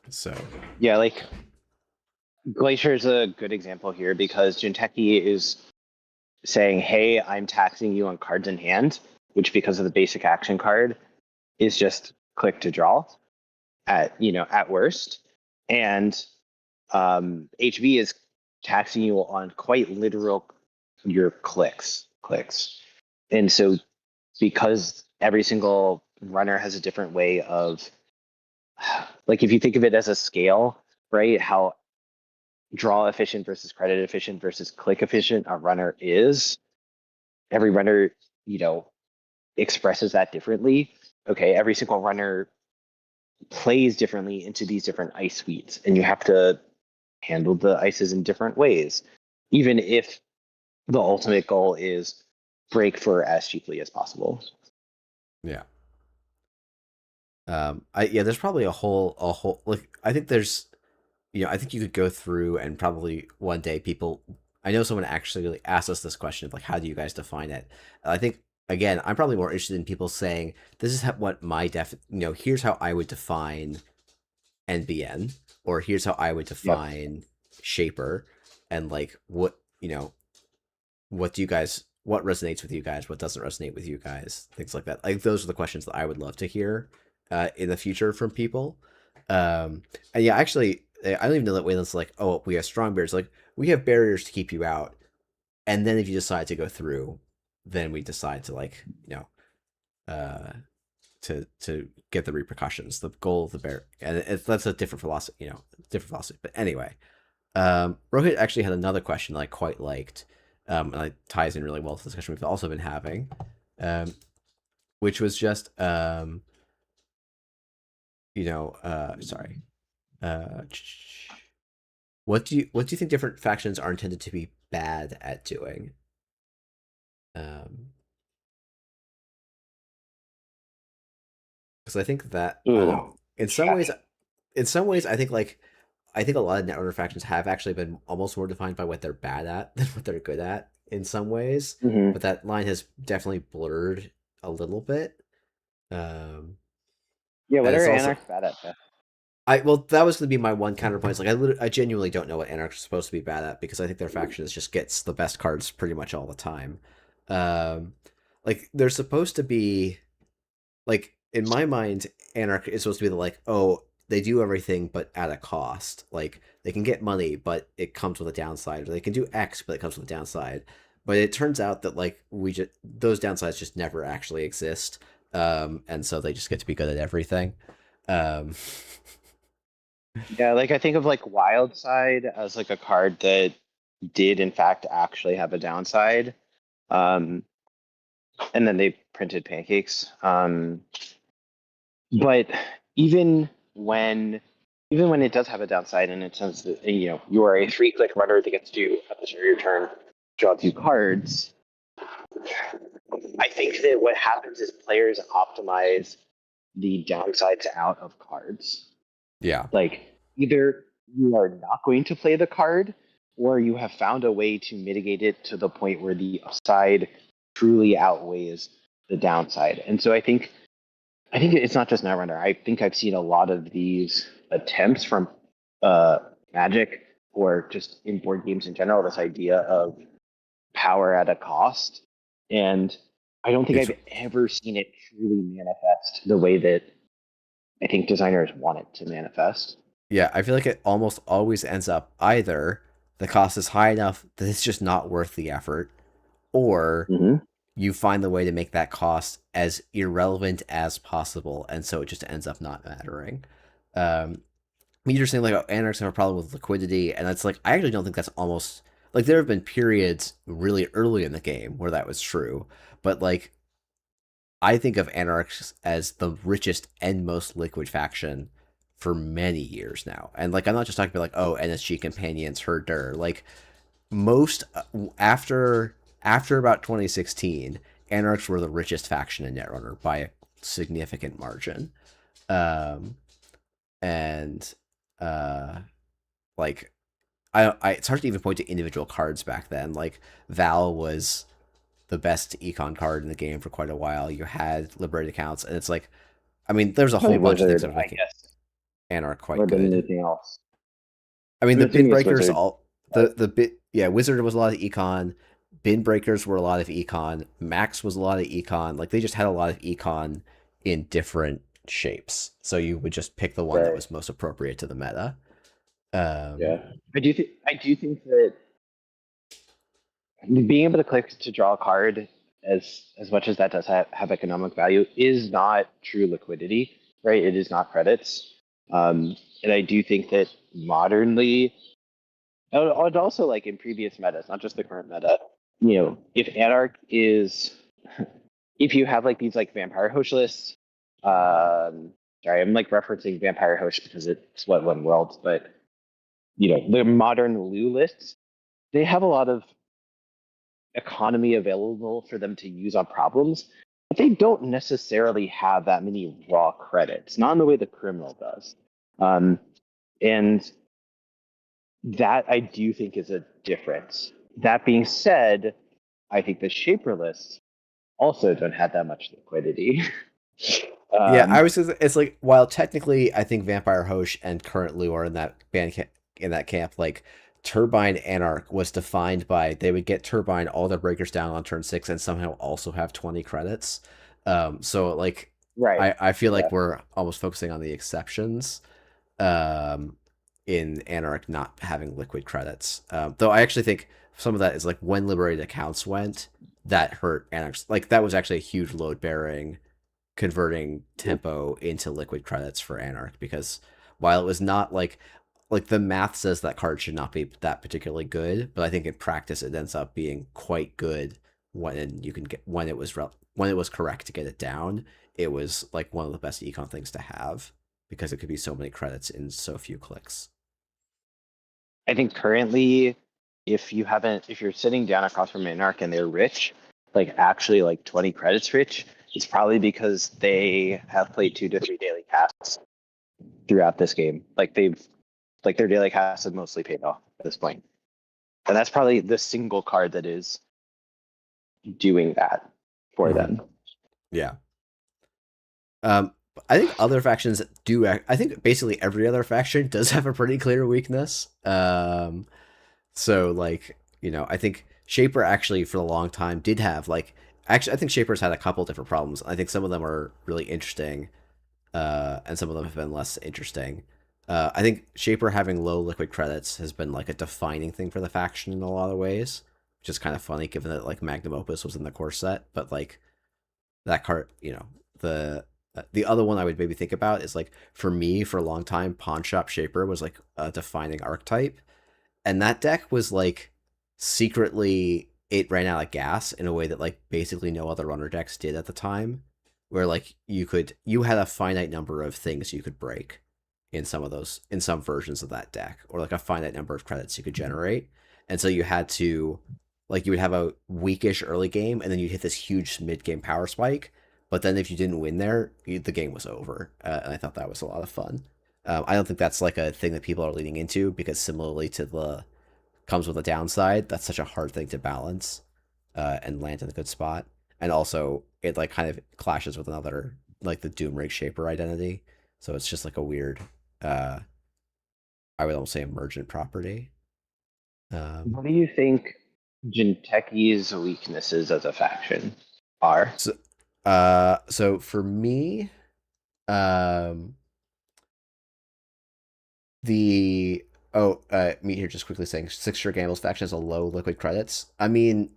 So yeah, like Glacier is a good example here because Jinteki is saying, "Hey, I'm taxing you on cards in hand," which because of the basic action card is just click to draw at worst, and HB is taxing you on quite literal your clicks, and so because every single runner has a different way of like if you think of it as a scale, right? How draw efficient versus credit efficient versus click efficient a runner is. Every runner, you know, expresses that differently. Okay, every single runner plays differently into these different ice suites, and you have to handle the ices in different ways, even if the ultimate goal is break for as cheaply as possible. Yeah. There's probably a whole like I think there's I think you could go through and probably one day people I know someone actually really asked us this question of like how do you guys define it? I think again, I'm probably more interested in people saying this is what my here's how I would define NBN, or here's how I would Yep. define Shaper, and like what do you guys what resonates with you guys, what doesn't resonate with you guys, things like that. Like those are the questions that I would love to hear in the future from people. And yeah, actually, I don't even know that Wayland's like, oh, we have strong barriers. Like we have barriers to keep you out, and then if you decide to go through, then we decide to like uh, to get the repercussions. The goal of the bear, and that's a different philosophy, different philosophy. But anyway, Rohit actually had another question that I quite liked, and it ties in really well to the discussion we've also been having, which was just, sorry, uh, what do you think different factions are intended to be bad at doing? Because I think that I don't know. Ooh. In some ways, I think a lot of Netrunner factions have actually been almost more defined by what they're bad at than what they're good at in some ways. Mm-hmm. But that line has definitely blurred a little bit. Um, Yeah, and what it's are also anarchs bad at, Beth? that was going to be my one counterpoint. It's like I genuinely don't know what Anarchs are supposed to be bad at because I think their faction just gets the best cards pretty much all the time. Um, like they're supposed to be like in my mind, Anarch is supposed to be the like, oh, they do everything but at a cost. Like they can get money, but it comes with a downside. Or they can do X, but it comes with a downside. But it turns out that like those downsides just never actually exist. And so they just get to be good at everything. Um, Yeah, like I think of like Wild Side as like a card that did in fact actually have a downside. Um, and then they printed pancakes. But even when even when it does have a downside, and it says that you are a 3-click runner that gets to at the start of your turn draw 2 cards. I think that what happens is players optimize the downsides out of cards. yeah, Like either you are not going to play the card, or you have found a way to mitigate it to the point where the upside truly outweighs the downside. And so I think it's not just Netrunner. I think I've seen a lot of these attempts from Magic or just in board games in general. This idea of power at a cost, and I don't think it's I've ever seen it truly manifest the way that I think designers want it to manifest. yeah. I feel like it almost always ends up either the cost is high enough that it's just not worth the effort, or Mm-hmm. you find the way to make that cost as irrelevant as possible, and so it just ends up not mattering. Um, you're saying like anarchs have a problem with liquidity, and that's like I actually don't think that's almost like there have been periods really early in the game where that was true, but like I think of anarchs as the richest and most liquid faction for many years now, and like I'm not just talking about like oh NSG companions herder like most after about 2016, Anarchs were the richest faction in Netrunner by a significant margin. Um, and like it's hard to even point to individual cards back then. Like Val was the best econ card in the game for quite a while. You had liberated accounts, and it's like, I mean, there's a whole Probably bunch of things Wizard, that are I making guess, Anarch more quite than good. anything else. I mean, I'm the bin assuming it's breakers Wizard. all the bit yeah, Wizard was a lot of econ, bin breakers were a lot of econ, Max was a lot of econ. Like they just had a lot of econ in different shapes. So you would just pick the one that Right. was most appropriate to the meta. Yeah. I do think that being able to click to draw a card, as much as that does have economic value, is not true liquidity, right? It is not credits. And I do think that modernly, and also like in previous metas, not just the current meta, if Anarch is, if you have like these like Vampire Host lists, sorry, I'm like referencing Vampire Host because it's what won Worlds, but the modern Lou lists, they have a lot of economy available for them to use on problems, but they don't necessarily have that many raw credits, not in the way the criminal does. And that I do think is a difference. That being said, I think the Shaper lists also don't have that much liquidity. Yeah, um, it's like while technically I think Vampire Hosh and current Lou are in that in that camp, like Turbine Anarch was defined by they would get Turbine all their breakers down on turn 6 and somehow also have 20 credits. So like right. I feel Yeah. like we're almost focusing on the exceptions um in Anarch not having liquid credits. Though I actually think some of that is like when liberated accounts went, that hurt Anarch. Like that was actually a huge load bearing converting tempo into liquid credits for Anarch because while it was not like the math says that card should not be that particularly good, but I think in practice it ends up being quite good when you can get when it was when it was correct to get it down. It was like one of the best econ things to have because it could be so many credits in so few clicks. I think currently, if you're sitting down across from Anarch and they're rich, like actually like 20 credits rich, it's probably because they have played 2 to 3 daily casts throughout this game. Like their daily casts have mostly paid off at this point. And that's probably the single card that is doing that for them. Yeah. I think other factions do. I think basically every other faction does have a pretty clear weakness. So like I think Shaper actually for a long time did have like actually I think Shaper's had a couple different problems. I think some of them are really interesting, and some of them have been less interesting. I think Shaper having low liquid credits has been like a defining thing for the faction in a lot of ways, which is kind of funny given that like Magnum Opus was in the core set, but like that card, the other one I would maybe think about is like for me for a long time, Pawn Shop Shaper was like a defining archetype, and that deck was like secretly it ran out of gas in a way that like basically no other runner decks did at the time, where like you had a finite number of things you could break in some versions of that deck, or like a finite number of credits you could generate, and so you had to like you would have a weakish early game and then you'd hit this huge mid game power spike, but then if you didn't win there, the game was over. And I thought that was a lot of fun. I don't think that's like a thing that people are leaning into because similarly to the comes with a downside, that's such a hard thing to balance and land in a good spot. And also it like kind of clashes with another like the Doomrig Shaper identity. So it's just like a weird I would almost say emergent property. What do you think Jinteki's weaknesses as a faction are? So for me, um, the me here just quickly saying Six Sure Gamble's faction has a low liquid credits. I mean,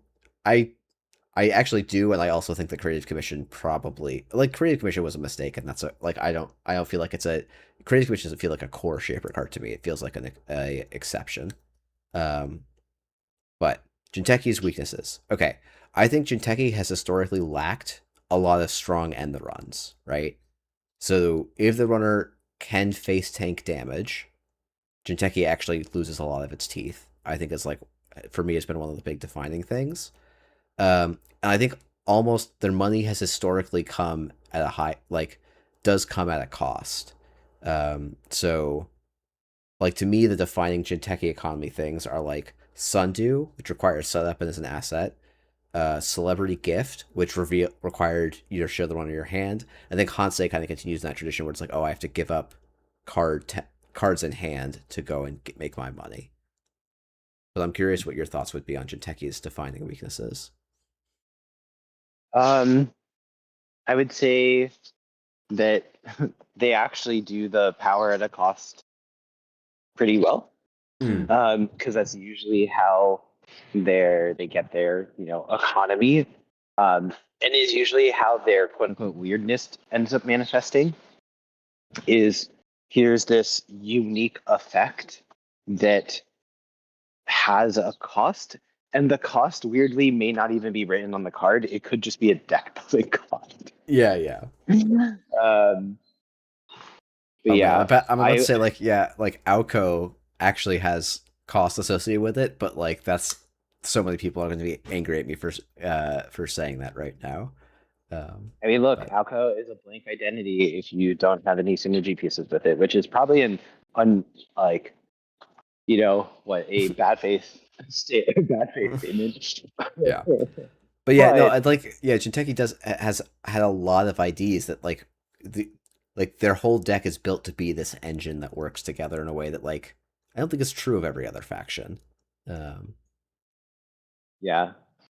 I I actually do, and I also think the Creative Commission probably like Creative Commission was a mistake, and that's like I don't feel like it's a Creative Commission doesn't feel like a core Shaper card to me. It feels like a exception. Um, but Jinteki's weaknesses. Okay, I think Jinteki has historically lacked a lot of strong end the runs, right? So if the runner can face tank damage, Jinteki actually loses a lot of its teeth. I think it's like for me, it's been one of the big defining things. And I think almost their money has historically come at a high like does come at a cost. So like to me, the defining Jinteki economy things are like Sundew, which requires setup and is an asset. Celebrity Gift, which required you to show the one in your hand. I think Hansei kind of continues in that tradition where it's like, oh, I have to give up cards in hand to go and make my money. But I'm curious what your thoughts would be on Jinteki's defining weaknesses. Um, I would say that they actually do the power at a cost pretty well, Mm. because that's usually how they get their economy, and is usually how their quote unquote weirdness ends up manifesting. Is here's this unique effect that has a cost, and the cost weirdly may not even be written on the card. It could just be a deck building cost. Yeah. Um, but Oh man, yeah, I'm about to say like yeah, like Alco actually has cost associated with it, but like that's so many people are going to be angry at me for saying that right now. I mean, look, But Alco is a blank identity if you don't have any synergy pieces with it, which is probably an like what a bad faith bad faith statement. yeah, but yeah, no, But I'd like yeah, Jinteki has had a lot of IDs that the like their whole deck is built to be this engine that works together in a way that like I don't think is true of every other faction. Um, yeah,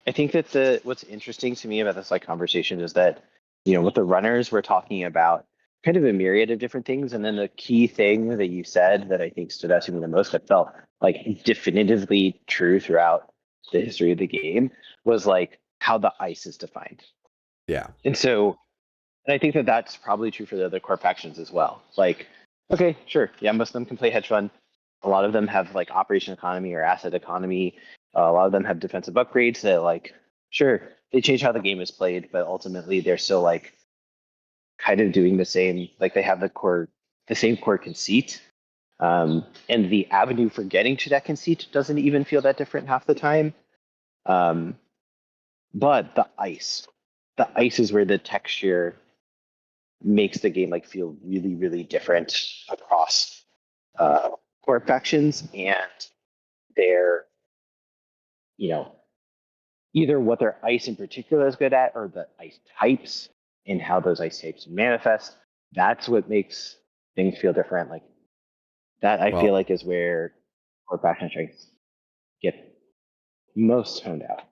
I think that the what's interesting to me about this like conversation is that with the runners we're talking about kind of a myriad of different things, and then the key thing that you said that I think stood out to me the most, that felt like definitively true throughout the history of the game, was like how the ice is defined. yeah, And I think that that's probably true for the other core factions as well. Like, okay, sure, yeah, most of them can play hedge fund. A lot of them have like operation economy or asset economy. A lot of them have defensive upgrades that, like, sure, they change how the game is played, but ultimately they're still like kind of doing the same. Like they have the same core conceit, and the avenue for getting to that conceit doesn't even feel that different half the time. Um, but the ice is where the texture makes the game like feel really, really different across core factions, and their, you know, either what their ice in particular is good at, or the ice types and how those ice types manifest. That's what makes things feel different. Like that, I feel well, like is where core faction strengths get most honed out.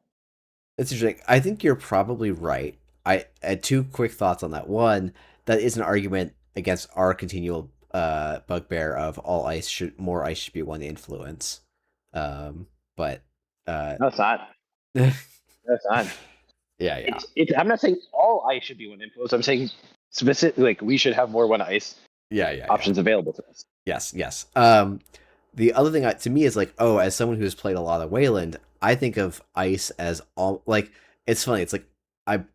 it's interesting. I think you're probably right. I had two quick thoughts on that. One, that is an argument against our continual bugbear of all ice should more ice should be one influence. But uh, No, it's not. yeah, That's not. yeah, It's. I'm not saying all ice should be one influence. I'm saying specific. Like we should have more one ice yeah. options available to us. Yes. The other thing to me is like, oh, as someone who's played a lot of Wayland, I think of ice as all like it's funny. It's like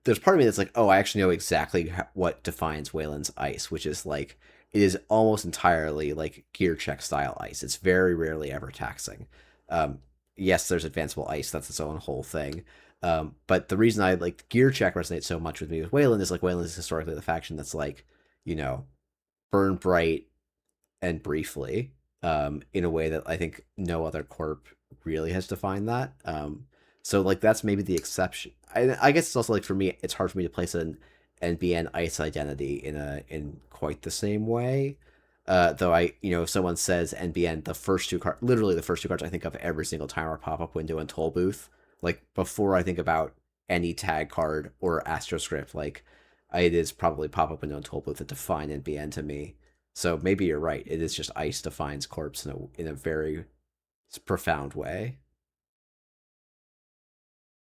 there's part of me that's like, oh, I actually know exactly what defines Wayland's ice, which is like it is almost entirely like gear check style ice. It's very rarely ever taxing. Um, yes, there's advanceable ice. That's its own whole thing. But the reason I like gear check resonates so much with me with Wayland is like Wayland is historically the faction that's like, you know, burn bright and briefly, in a way that I think no other corp really has defined that. So like that's maybe the exception. I guess it's also like for me, it's hard for me to place an NBN ice identity in quite the same way. Though if someone says NBN, the first two cards, literally the first two cards I think of every single time are pop up window and toll booth. Like before I think about any tag card or AstroScript, like it is probably pop up window and toll booth that define NBN to me. So maybe you're right. It is just ice defines corpse in a very profound way.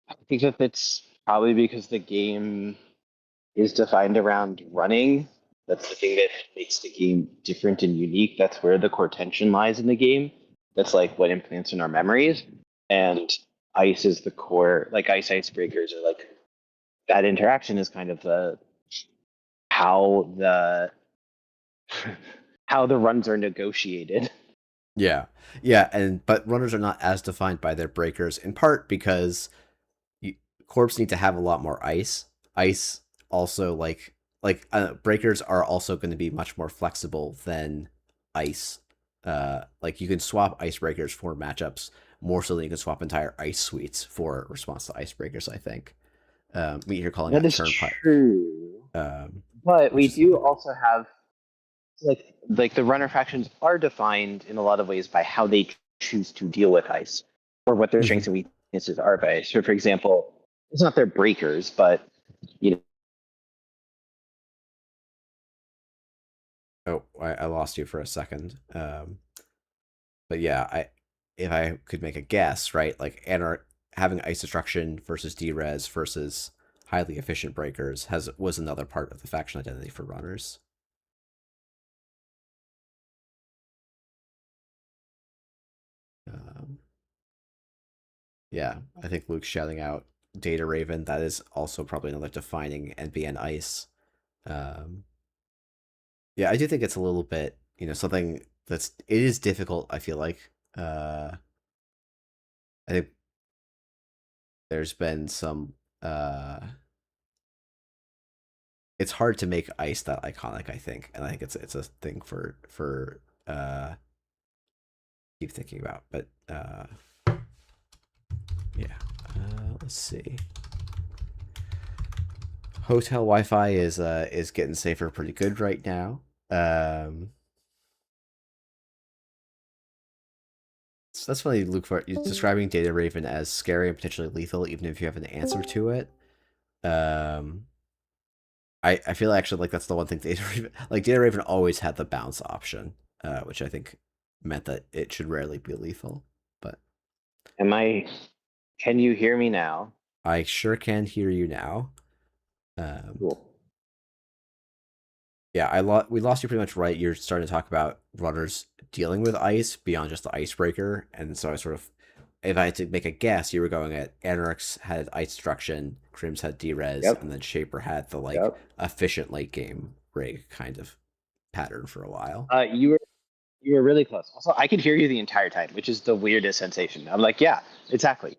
I think that it's probably because the game is defined around running. That's the thing that makes the game different and unique. That's where the core tension lies in the game. That's like what implants in our memories. And ice is the core, like ice breakers are like that interaction is kind of the how the how the runs are negotiated. Yeah, but runners are not as defined by their breakers in part because you, corps need to have a lot more ice. Ice also breakers are also going to be much more flexible than ice. Like you can swap ice breakers for matchups more so than you can swap entire ice suites for response to ice breakers. I think. You're calling That out is turnpike, true. But which we is do another one. also have like the runner factions are defined in a lot of ways by how they choose to deal with ice, or what their Mhm. strengths and weaknesses are by ice. So for example, it's not their breakers, but you know Oh, I lost you for a second. But yeah, I if I could make a guess, right? Like having ice destruction versus derez versus highly efficient breakers was another part of the faction identity for runners. Yeah, I think Luke's shouting out Data Raven. That is also probably another defining NBN ice. Um, yeah, I do think it's a little bit, something it is difficult, I feel like. I think there's been some it's hard to make ice that iconic, I think. And I think it's a thing for keep thinking about. But yeah. Let's see. Hotel Wi-Fi is getting safer pretty good right now. So that's funny, Luke. For you're describing Data Raven as scary and potentially lethal, even if you have an answer to it. Um, I feel actually like that's the one thing Data Raven always had the bounce option, which I think meant that it should rarely be lethal. But Can you hear me now? I sure can hear you now. Cool. Yeah, we lost you pretty much right. You're starting to talk about runners dealing with ice beyond just the icebreaker, and so I sort of, if I had to make a guess, you were going at Anarchs had ice destruction, Crims had D-res, Yep. and then Shaper had the Yep. efficient late game rig kind of pattern for a while. You were really close. Also, I could hear you the entire time, which is the weirdest sensation. I'm like, yeah, exactly.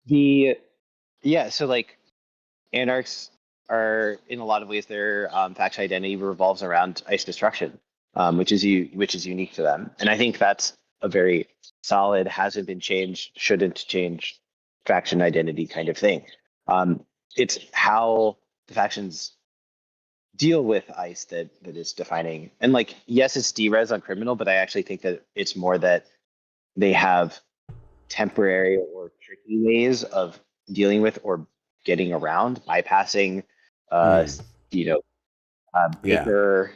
The Yeah, so like Anarchs are in a lot of ways their faction identity revolves around ice destruction, which is unique to them, and I think that's a very solid, hasn't been changed, shouldn't change faction identity kind of thing. It's how the factions deal with ice that is defining, and like yes, it's D-res on criminal, but I actually think that it's more that they have temporary or tricky ways of dealing with or getting around, bypassing, uh, Mm, you know, yeah, breaker,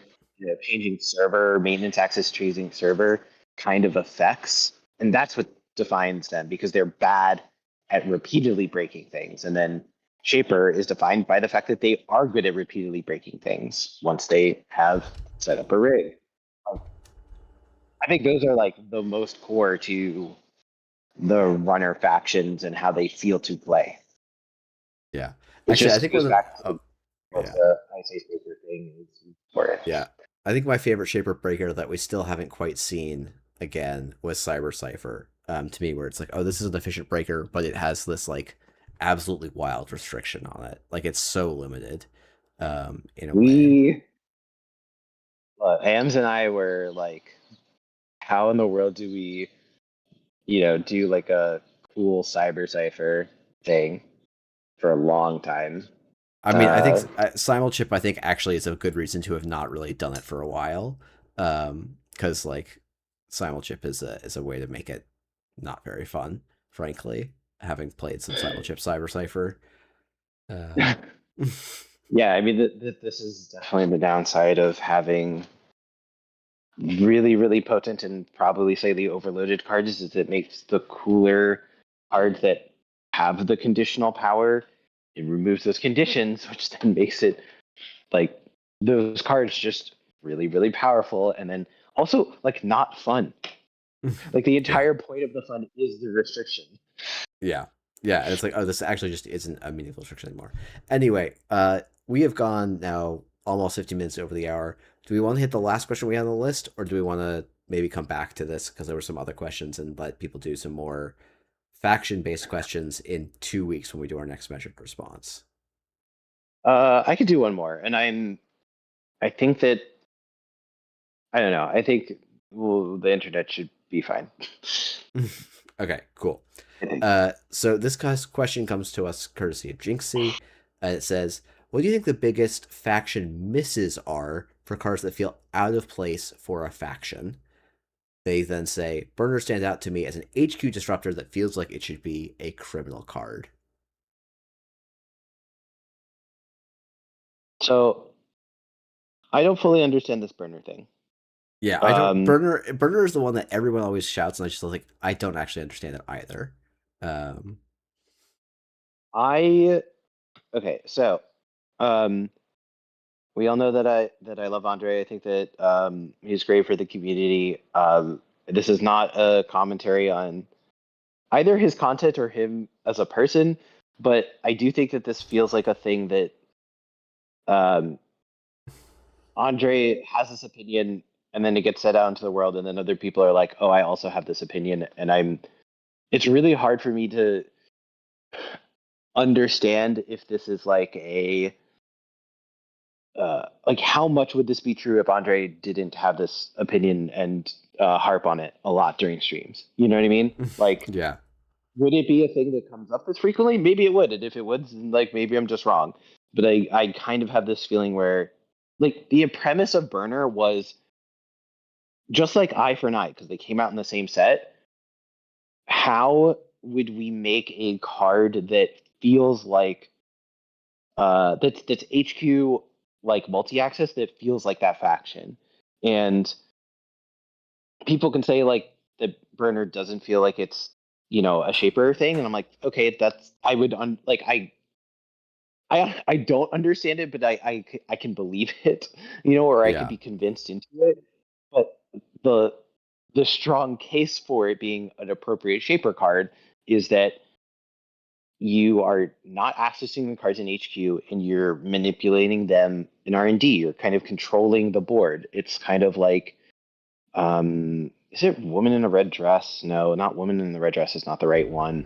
changing server, maintenance access changing server kind of effects. And that's what defines them because they're bad at repeatedly breaking things. And then Shaper is defined by the fact that they are good at repeatedly breaking things once they have set up a rig. I think those are like the most core to the runner factions and how they feel to play. yeah. It Actually, I just think one goes of back to what yeah, the Ice Icebreaker thing is important. yeah. I think my favorite Shaper breaker that we still haven't quite seen again was Cyber Cipher. To me, where it's like, oh, this is an efficient breaker, but it has this absolutely wild restriction on it. Like it's so limited, in a way. We, Ams and I were like, how in the world do we, do like a cool cyber cipher thing for a long time? I mean, I think Uh, Simulchip, I think actually is a good reason to have not really done it for a while, because Simulchip is a way to make it not very fun, frankly. Having played some Simulchip Cyber Cipher, uh, yeah, I mean, this is definitely the downside of having really, really potent and probably slightly overloaded cards is it makes the cooler cards that have the conditional power. It removes those conditions, which then makes it like those cards just really, really powerful, and then also like not fun. Like the yeah, entire point of the fun is the restriction. yeah, yeah, and it's like, oh, this actually just isn't a meaningful restriction anymore. Anyway, we have gone now almost 50 minutes over the hour. Do we want to hit the last question we had on the list, or do we want to maybe come back to this because there were some other questions and let people do some more faction-based questions in 2 weeks when we do our next measured response? I could do one more, and I think that I don't know. I think the internet should be fine. Okay, cool. I think. So this question comes to us courtesy of Jinxie. It says, what do you think the biggest faction misses are for cards that feel out of place for a faction? They then say, Burner stands out to me as an HQ disruptor that feels like it should be a criminal card. So I don't fully understand this burner thing. Yeah, I don't. Um, Burner is the one that everyone always shouts, and I just like I don't actually understand it either. Um, I okay, so um, we all know that I love Andre. I think that he's great for the community. This is not a commentary on either his content or him as a person, but I do think that this feels like a thing that um, Andre has this opinion, and then it gets set out into the world, and then other people are like, "Oh, I also have this opinion," and I'm. It's really hard for me to understand if this is like a like how much would this be true if Andre didn't have this opinion and harp on it a lot during streams? You know what I mean? Like, Yeah. would it be a thing that comes up this frequently? Maybe it would, and if it would, then, like maybe I'm just wrong. But I kind of have this feeling where, like, the premise of Burner was just like Eye for an Eye because they came out in the same set. How would we make a card that feels like that's HQ like multi-axis that feels like that faction? And people can say like the Burner doesn't feel like it's a shaper thing, and I'm like, okay, that's I would like I don't understand it, but I can believe it, or I could Yeah. be convinced into it. But the the strong case for it being an appropriate shaper card is that you are not accessing the cards in HQ and you're manipulating them in R&D. You're kind of controlling the board. It's kind of like is it Woman in a Red Dress? No, not Woman in the Red Dress is not the right one.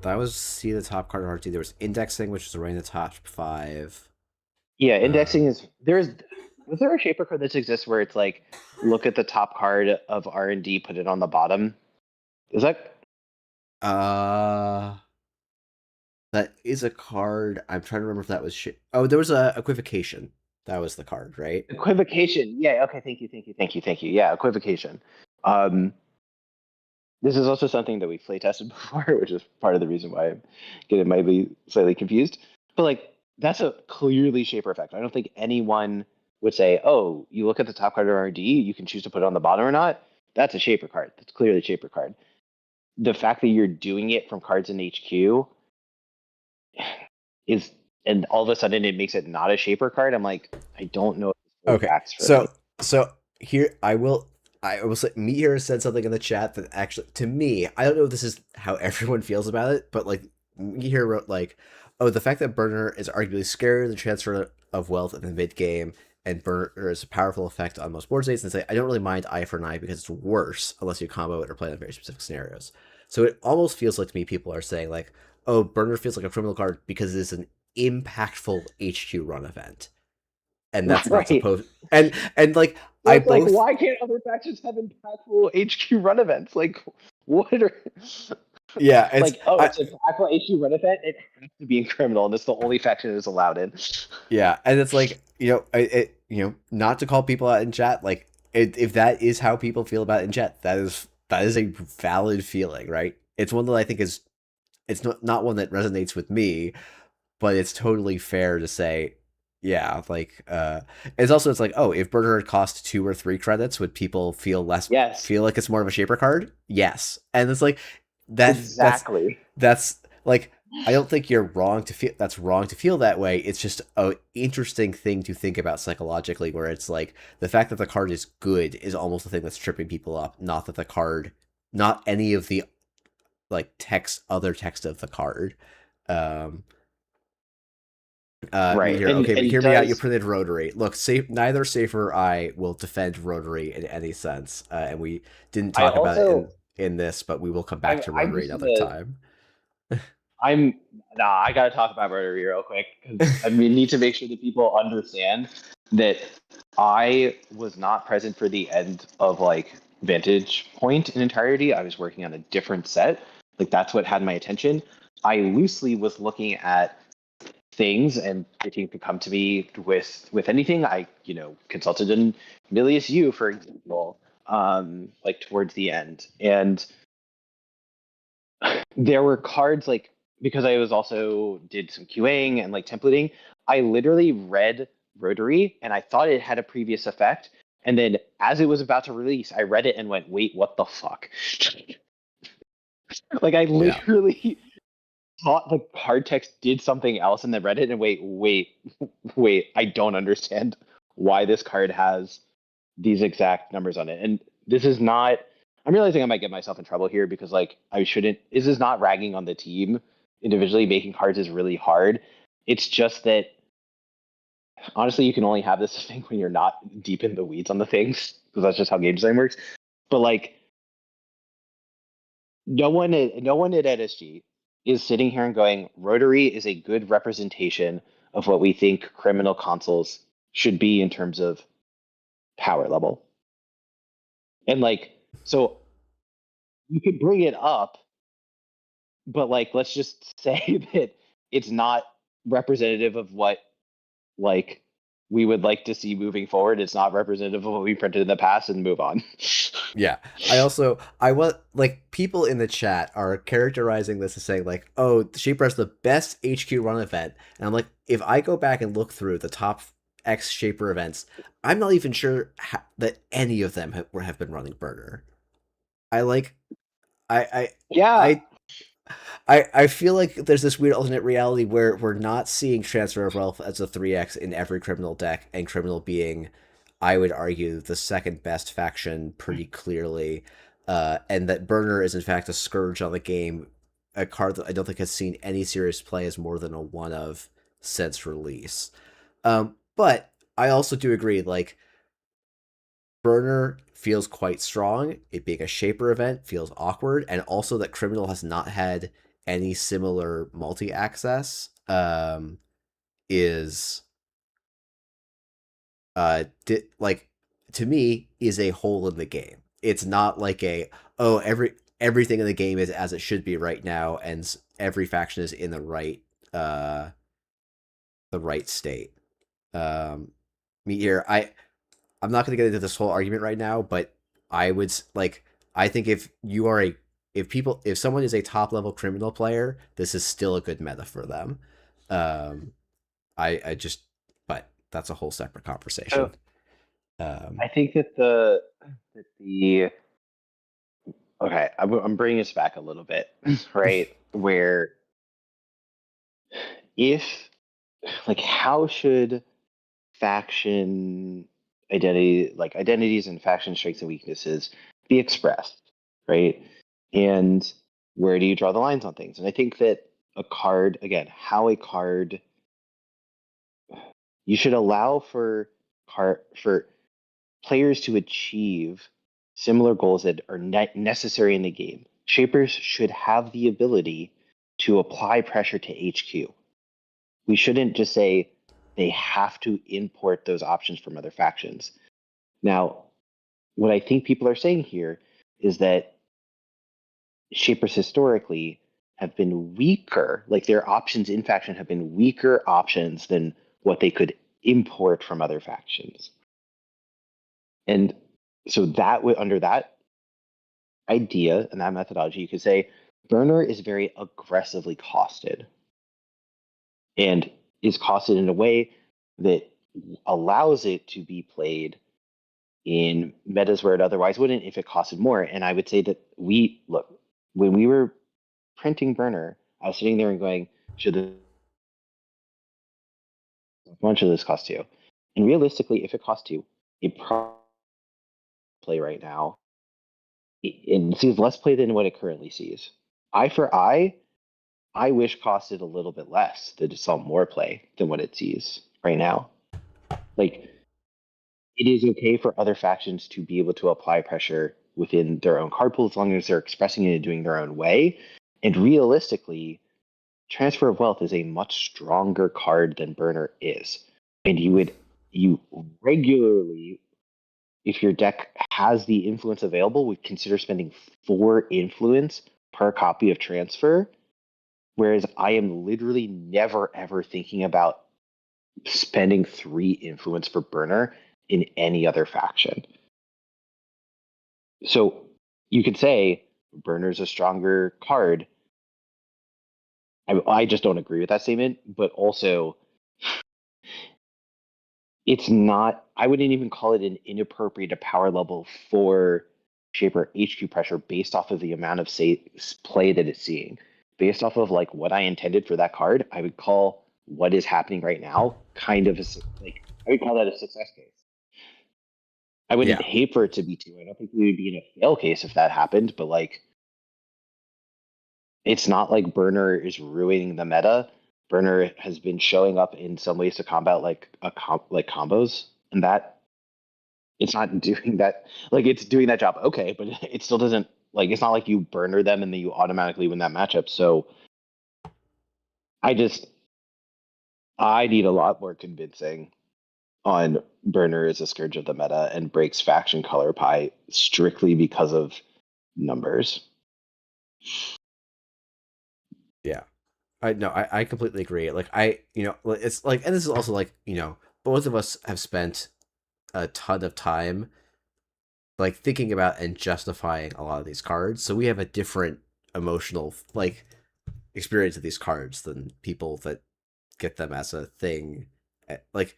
That was see the top card of RT. There was indexing, which is right in the top 5. Yeah, indexing is was there a shaper card that exists where it's like look at the top card of R&D, put it on the bottom? Is that Uh, that is a card. I'm trying to remember if that was shit. Oh, there was a equivocation. That was the card, right? equivocation? Yeah, okay, thank you. Yeah, equivocation. Um this is also something that we play tested before, which is part of the reason why I'm getting maybe slightly confused. But like that's a clearly shaper effect. I don't think anyone would say, "Oh, you look at the top card of R&D, you can choose to put it on the bottom or not." That's a shaper card. That's clearly a shaper card. The fact that you're doing it from cards in HQ is, and all of a sudden it makes it not a shaper card. I'm like, I don't know if this fully Okay. backs for me. So here I will say me here said something in the chat that actually to me, I don't know if this is how everyone feels about it, but like me here wrote like, oh, the fact that Burner is arguably scarier than transfer of wealth in the mid game, and Burner is a powerful effect on most board states, and say I don't really mind Eye for an Eye because it's worse unless you combo it or play it in very specific scenarios. So it almost feels like to me people are saying like, oh, Burner feels like a criminal card because it is an impactful HQ run event, and that's not Right. supposed. And like So I it's like, both why can't other factions have impactful HQ run events? Like, what are yeah it's like? Oh, I it's an impactful HQ run event. It has to be in criminal, and it's the only faction it is allowed in. yeah, and it's like not to call people out in chat like if that is how people feel about it in chat, that is a valid feeling, right? It's one that I think is it's not one that resonates with me, but it's totally fair to say yeah like it's like oh if Burger cost 2 or 3 credits would people Yes, feel like it's more of a shaper card? Yes, and it's like exactly. that's like I don't think you're wrong to feel that's wrong to feel that way. It's just a interesting thing to think about psychologically, where it's like the fact that the card is good is almost the thing that's tripping people up, not that the card, not any of the like other text of the card. Um, me Right, here. Okay, but and hear me out. You does printed Rotary. Look, neither Safer or I will defend Rotary in any sense, and we didn't I talk about it also in this, but we will come back to I'm Rotary just another gonna time. I'm nah. I gotta talk about Rotary real quick because I mean, need to make sure that people understand that I was not present for the end of like Vantage Point in entirety. I was working on a different set. Like that's what had my attention. I loosely was looking at things, and the team could come to me with anything. I consulted in Milius U, for example, like towards the end, and there were cards like because I was also did some QAing and like templating. I literally read Rotary and I thought it had a previous effect. And then as it was about to release, I read it and went, wait, what the fuck? Like I Yeah. literally thought the card text did something else and then read it and wait, I don't understand why this card has these exact numbers on it. And this is not I'm realizing I might get myself in trouble here because like I shouldn't. This is not ragging on the team individually. Making cards is really hard. It's just that honestly, you can only have this thing when you're not deep in the weeds on the things because that's just how game design works. But like, no one at NSG is sitting here and going, Rotary is a good representation of what we think criminal consoles should be in terms of power level. And like, so you could bring it up, but like, let's just say that it's not representative of what like we would like to see moving forward. It's not representative of what we printed in the past, and move on. Yeah. I want like people in the chat are characterizing this as saying like, oh, Shaper is the best HQ run event. And I'm like, if I go back and look through the top X Shaper events, I'm not even sure that any of them have been running Burner. Yeah. I feel like there's this weird alternate reality where we're not seeing Transfer of Wealth as a 3x in every Criminal deck, and Criminal being, I would argue, the second best faction pretty clearly, and that Burner is in fact a scourge on the game, a card that I don't think has seen any serious play as more than a one of since release. But I also do agree, like, Burner feels quite strong. It being a Shaper event feels awkward, and also that Criminal has not had any similar multi-access is like, to me, is a hole in the game. It's not like oh, everything in the game is as it should be right now, and every faction is in the right state. Me here, I'm not going to get into this whole argument right now, but I would like, I think if you are if someone is a top level Criminal player, this is still a good meta for them. I just, but that's a whole separate conversation. I think that the okay, I'm bringing us back a little bit, right? Where if like how should faction identities and faction strengths and weaknesses be expressed, right? And where do you draw the lines on things? And I think that a card, again, how a card, you should allow for players to achieve similar goals that are necessary in the game. Shapers should have the ability to apply pressure to HQ. We shouldn't just say they have to import those options from other factions. Now, what I think people are saying here is that Shapers historically have been weaker, like their options in faction have been weaker options than what they could import from other factions. And so that would, under that idea and that methodology, you could say Burner is very aggressively costed and is costed in a way that allows it to be played in metas where it otherwise wouldn't if it costed more. And I would say that when we were printing Burner, I was sitting there and going, should this, how much should this cost you? And realistically, if it costs you, it probably play right now, it sees less play than what it currently sees. Eye for eye, I wish costed a little bit less that it saw more play than what it sees right now. Like, it is okay for other factions to be able to apply pressure within their own card pool as long as they're expressing it and doing their own way. And realistically, Transfer of Wealth is a much stronger card than Burner is. And you regularly, if your deck has the influence available, would consider spending 4 influence per copy of Transfer. Whereas I am literally never ever thinking about spending 3 influence for Burner in any other faction. So you could say Burner's a stronger card. I just don't agree with that statement, but also it's not, I wouldn't even call it an inappropriate power level for Shaper HQ pressure based off of the amount of play that it's seeing. Based off of like what I intended for that card, I would call what is happening right now kind of I would call that a success case. I wouldn't Yeah. hate for it to be 2. I don't think we would be in a fail case if that happened, but like it's not like Burner is ruining the meta. Burner has been showing up in some ways to combat like like combos, and that it's not doing that. Like it's doing that job okay, but it still doesn't like it's not like you Burner them and then you automatically win that matchup. So I just I need a lot more convincing on Burner as a scourge of the meta and breaks faction color pie strictly because of numbers. Yeah. I completely agree. Like it's like, and this is also like, both of us have spent a ton of time like thinking about and justifying a lot of these cards. So we have a different emotional like experience of these cards than people that get them as a thing. Like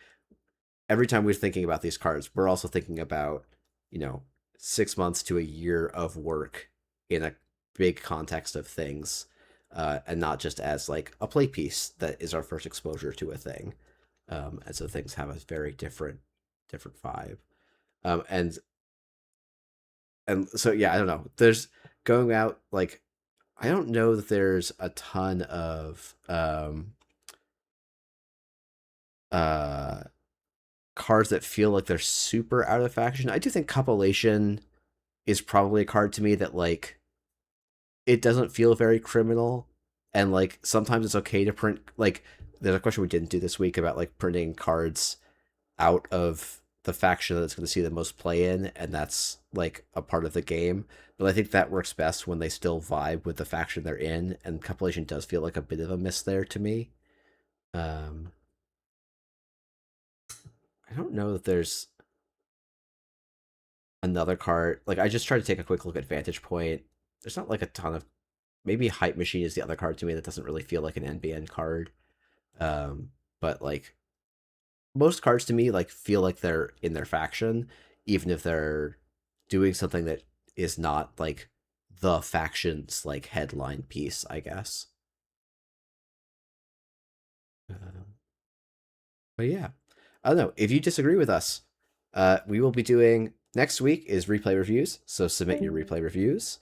every time we're thinking about these cards, we're also thinking about, you know, 6 months to a year of work in a big context of things, and not just as like a play piece that is our first exposure to a thing. And so things have a very different vibe. And so yeah, I don't know. There's going out like I don't know that there's a ton of uh cards that feel like they're super out of faction. I do think compilation is probably a card to me that like it doesn't feel very criminal, and like sometimes it's okay to print like there's a question we didn't do this week about like printing cards out of the faction that's going to see the most play in, and that's like a part of the game. But I think that works best when they still vibe with the faction they're in, and compilation does feel like a bit of a miss there to me. Um, I don't know that there's another card. Like I just tried to take a quick look at Vantage Point. There's not like a ton of maybe Hype Machine is the other card to me that doesn't really feel like an NBN card. But like most cards to me like feel like they're in their faction, even if they're doing something that is not like the faction's like headline piece, I guess. Um, but yeah, I don't know if you disagree with us. We will be doing next week is replay reviews, so submit your replay reviews.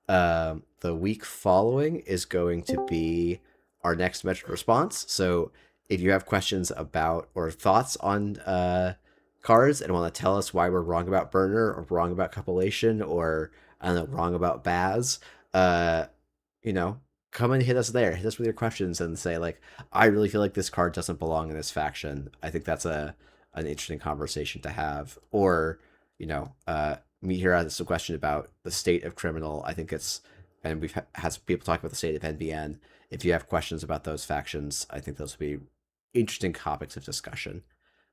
The week following is going to be our next metric response. So if you have questions about or thoughts on cards and want to tell us why we're wrong about Burner or wrong about compilation or I don't know wrong about Baz, uh, you know, come and hit us there. Hit us with your questions and say like, I really feel like this card doesn't belong in this faction. I think that's an interesting conversation to have. Or me here has a question about the state of criminal. I think it's, and we've had some people talk about the state of NBN. If you have questions about those factions, I think those would be interesting topics of discussion.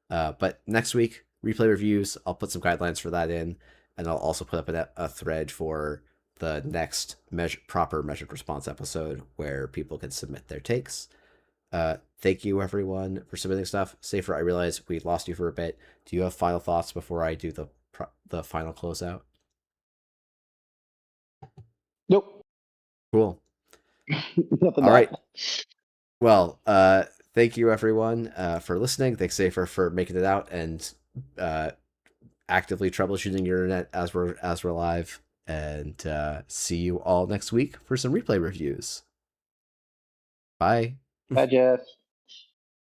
But next week, replay reviews, I'll put some guidelines for that in, and I'll also put up a thread for the next proper measured response episode where people can submit their takes. Thank you everyone for submitting stuff. Safer, I realize we lost you for a bit. Do you have final thoughts before I do the final closeout? Nope. Cool. Nothing. All right. Well, thank you everyone for listening. Thanks Safer for making it out and actively troubleshooting your internet as we're live. And see you all next week for some replay reviews. Bye. Bye, Jeff.